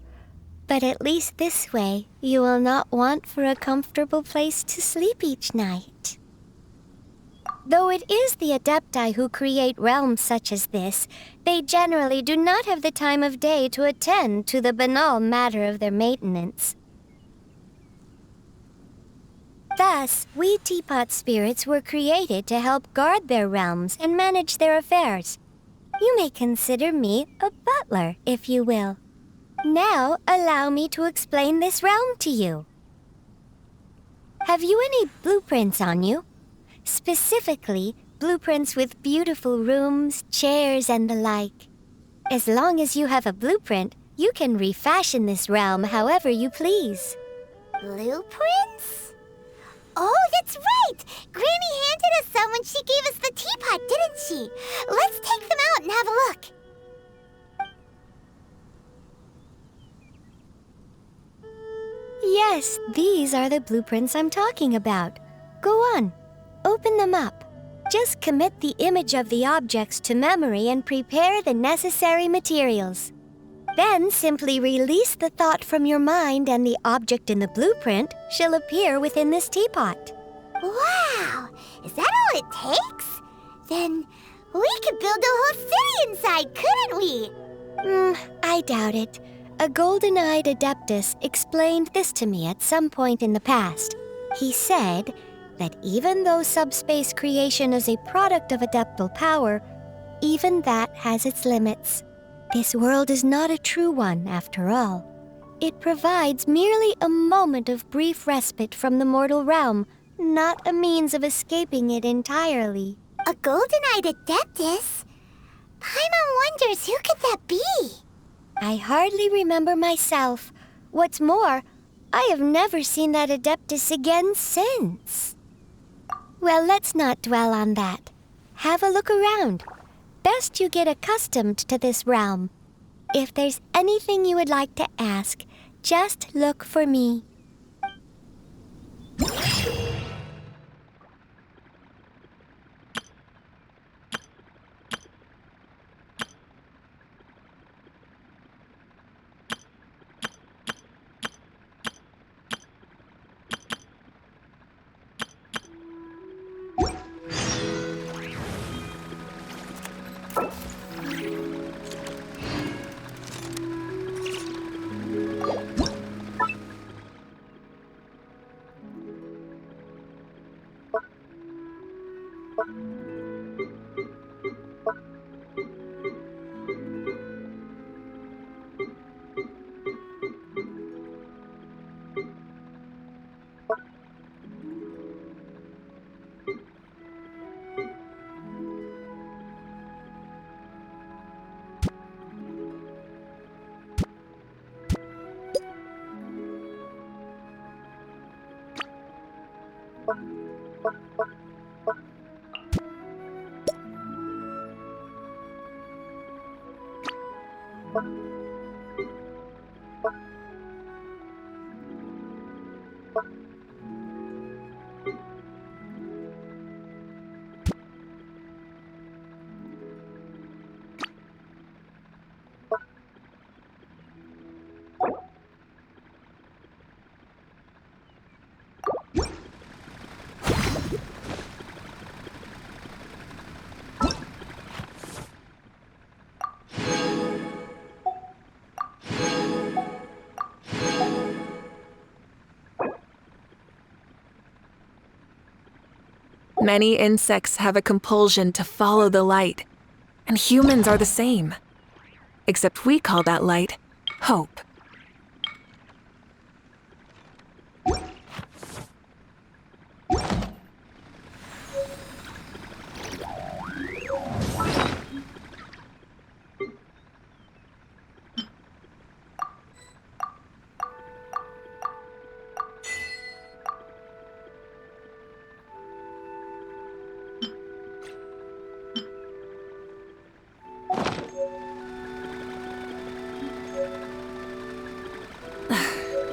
but at least this way you will not want for a comfortable place to sleep each night. Though it is the Adepti who create realms such as this, they generally do not have the time of day to attend to the banal matter of their maintenance. Thus, we teapot spirits were created to help guard their realms and manage their affairs. You may consider me a butler, if you will. Now, allow me to explain this realm to you. Have you any blueprints on you? Specifically, blueprints with beautiful rooms, chairs, and the like. As long as you have a blueprint, you can refashion this realm however you please. Blueprints? Oh, that's right! Granny handed us some when she gave us the teapot, didn't she? Let's take them out and have a look. Yes, these are the blueprints I'm talking about. Go on, open them up. Just commit the image of the objects to memory and prepare the necessary materials. Then simply release the thought from your mind and the object in the blueprint shall appear within this teapot. Wow! Is that all it takes? Then we could build a whole city inside, couldn't we? I doubt it. A golden-eyed adeptus explained this to me at some point in the past. He said that even though subspace creation is a product of adeptal power, even that has its limits. This world is not a true one, after all. It provides merely a moment of brief respite from the mortal realm, not a means of escaping it entirely. A golden-eyed adeptus? Paimon wonders who could that be? I hardly remember myself. What's more, I have never seen that adeptus again since. Well, let's not dwell on that. Have a look around. Best you get accustomed to this realm. If there's anything you would like to ask, just look for me. Many insects have a compulsion to follow the light, and humans are the same. Except we call that light hope.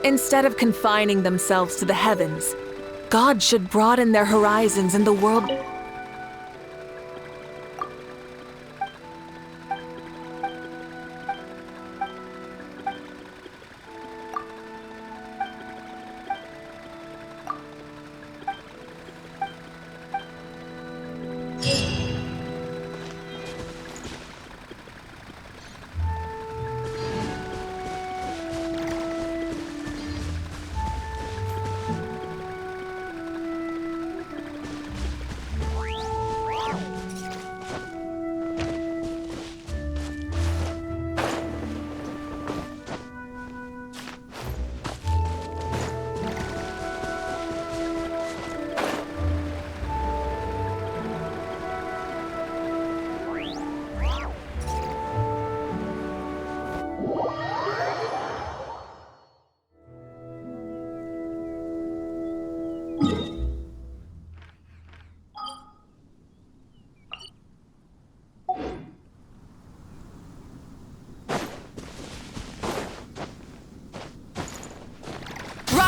Instead of confining themselves to the heavens, God should broaden their horizons in the world.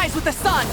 Rise with the sun!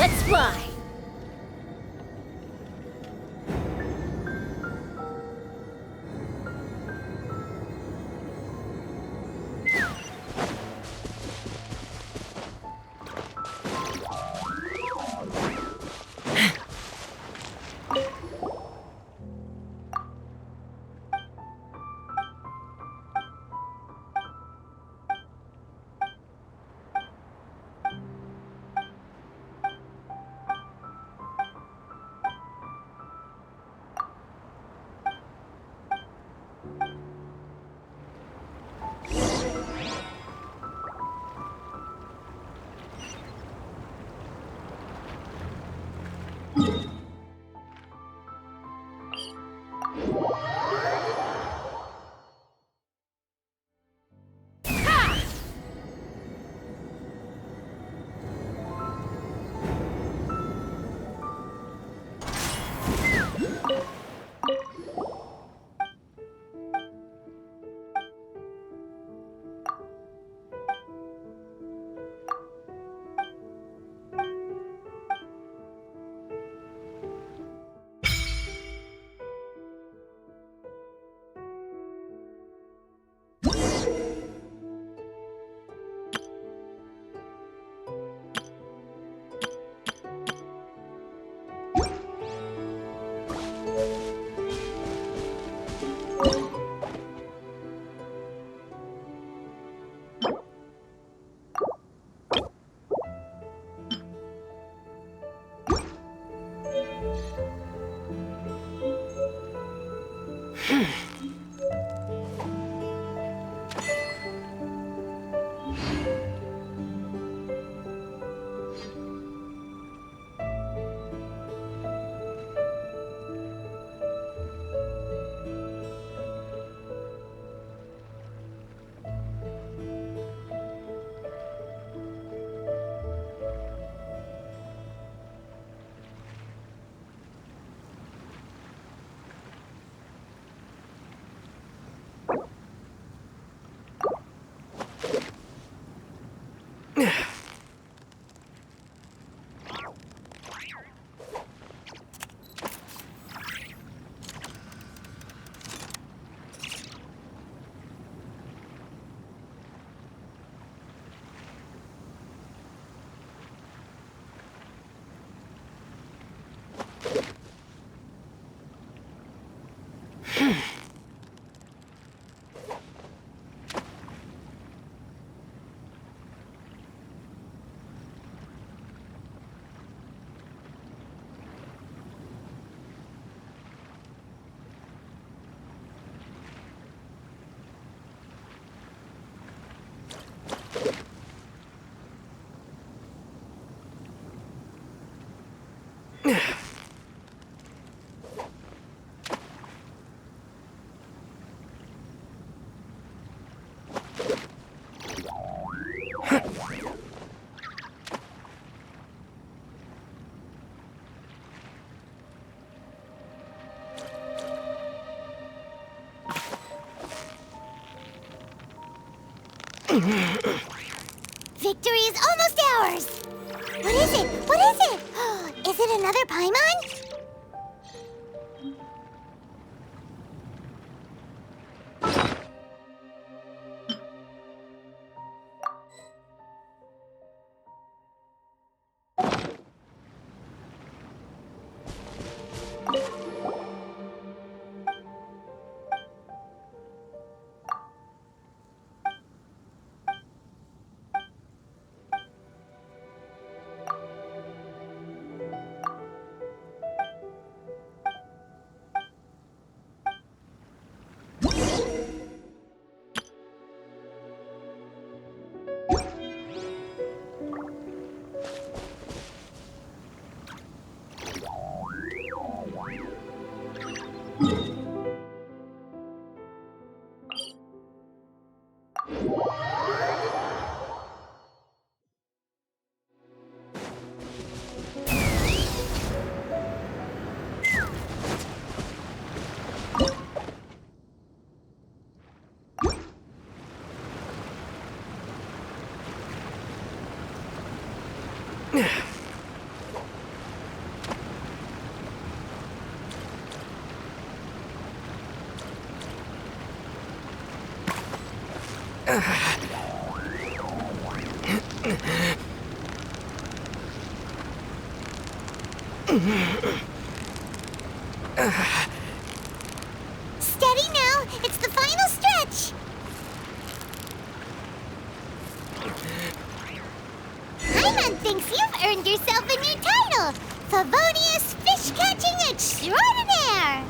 Let's fly! Victory is almost ours! What is it? What is it? Is it another Paimon? Steady now! It's the final stretch! Paimon thinks you've earned yourself a new title! Favonius Fish-Catching Extraordinaire!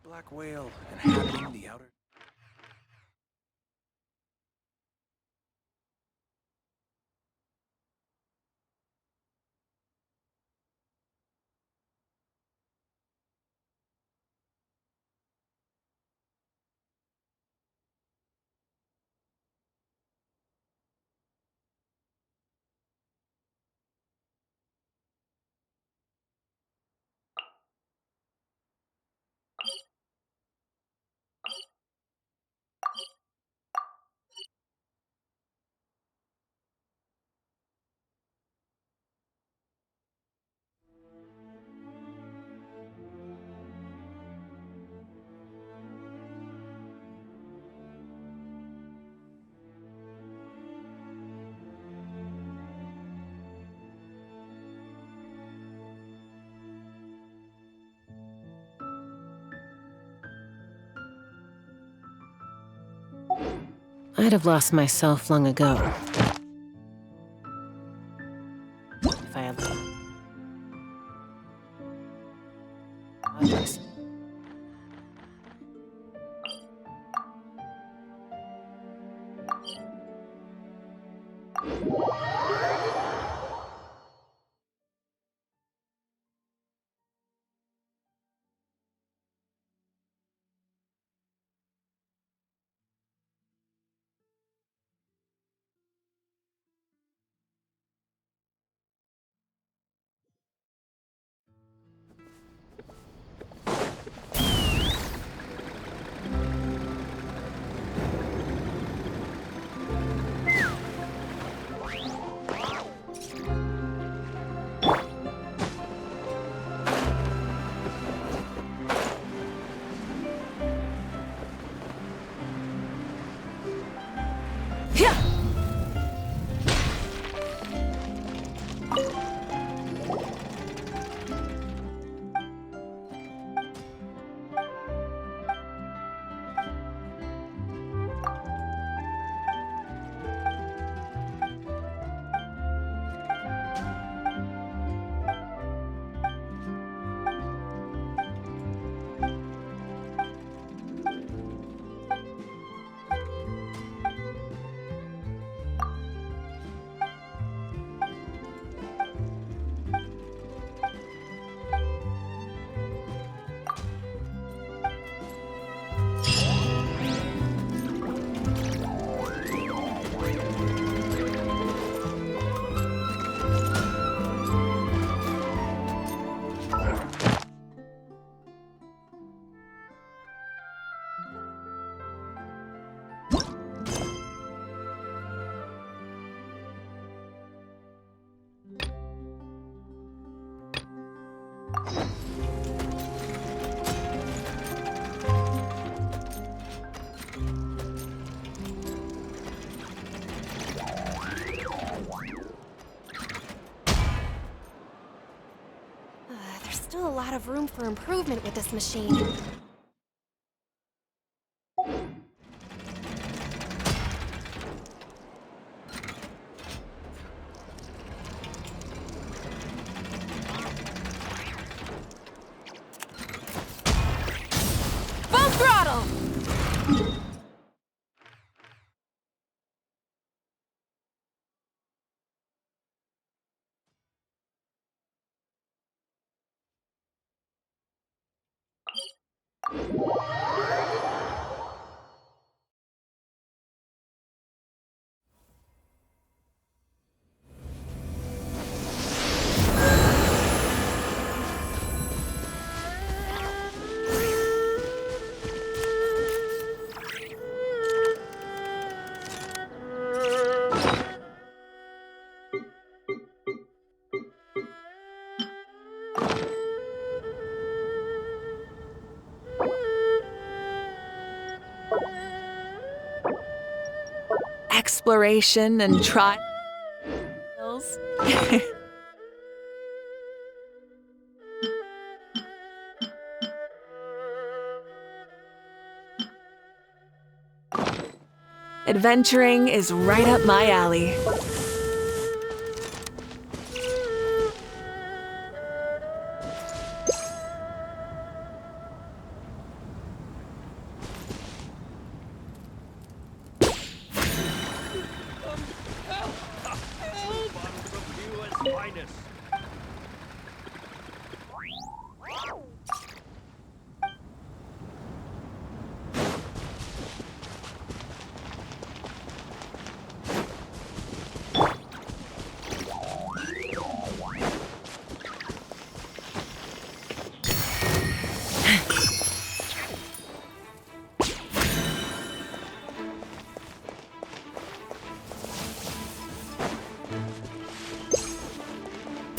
Black whale inhabiting the outer... I'd have lost myself long ago. If I had... There's still a lot of room for improvement with this machine. Full throttle! Exploration and trials. Adventuring is right up my alley.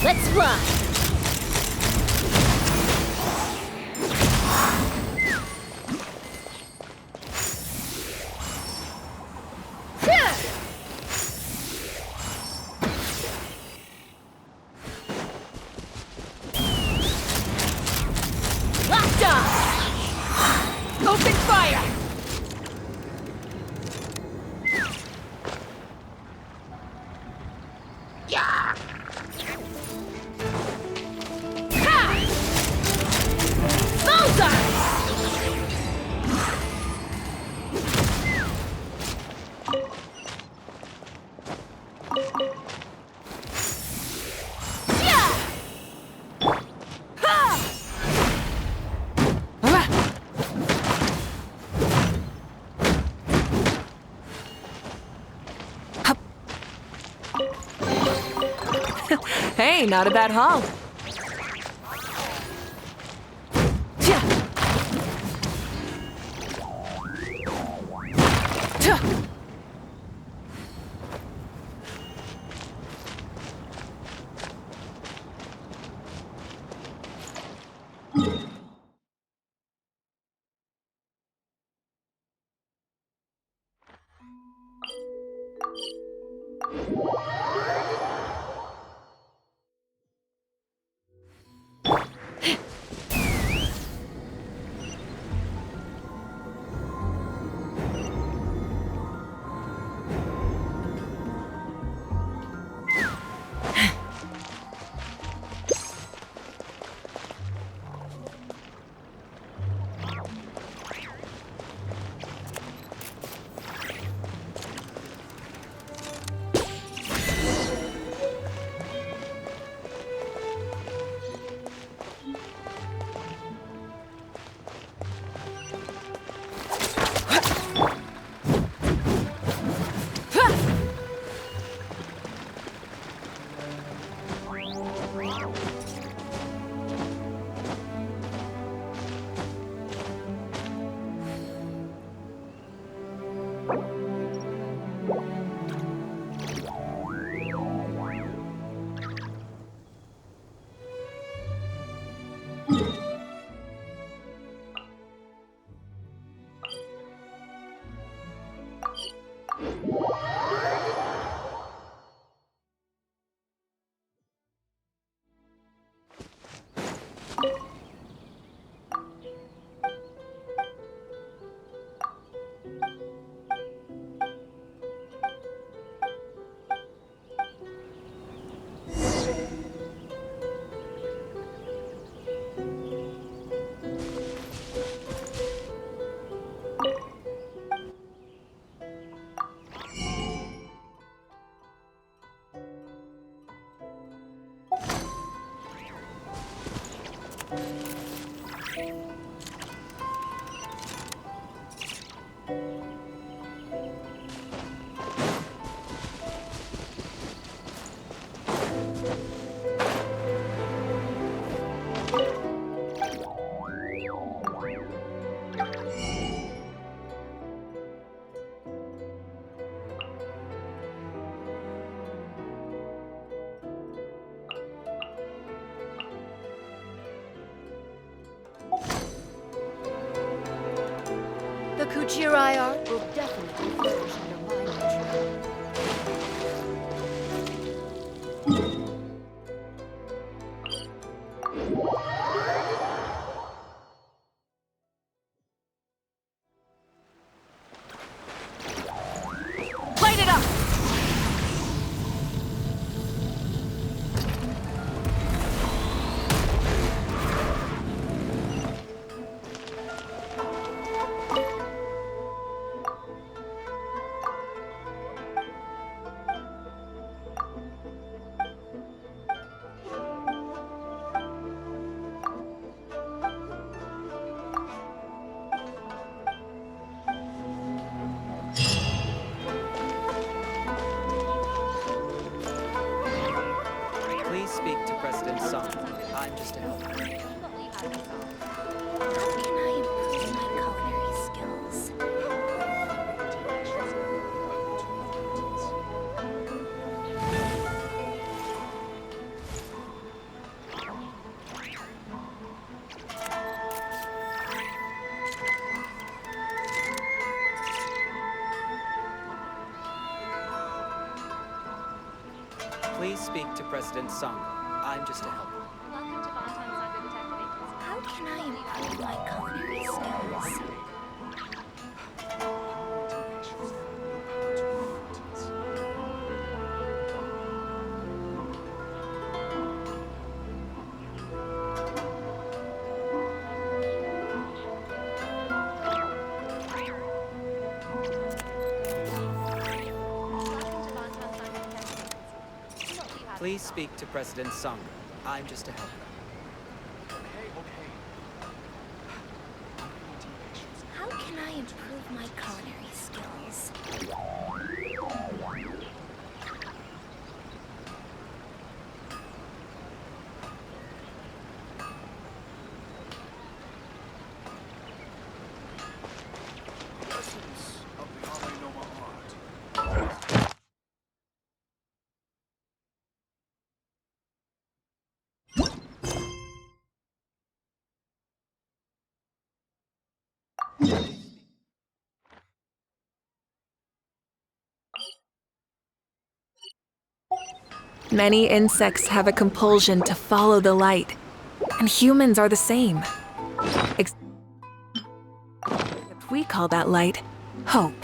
Let's run! Locked on! Open fire! Hey, not a bad haul. The Kuchirai art will definitely flourish under my control. Light it up! Please speak to President Sung. I'm just a helper. How can I improve my culinary skills? Please speak to President Sung. I'm just a helper. How can I improve my culinary skills? Please speak to President Sung. I'm just a helper. How can I improve my culinary skills? Many insects have a compulsion to follow the light, and humans are the same. Except we call that light hope.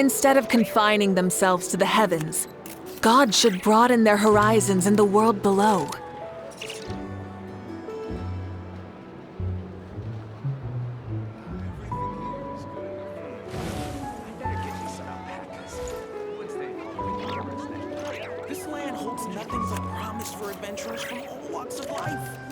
Instead of confining themselves to the heavens, God should broaden their horizons in the world below. This land holds nothing but promise for adventurers from all walks of life.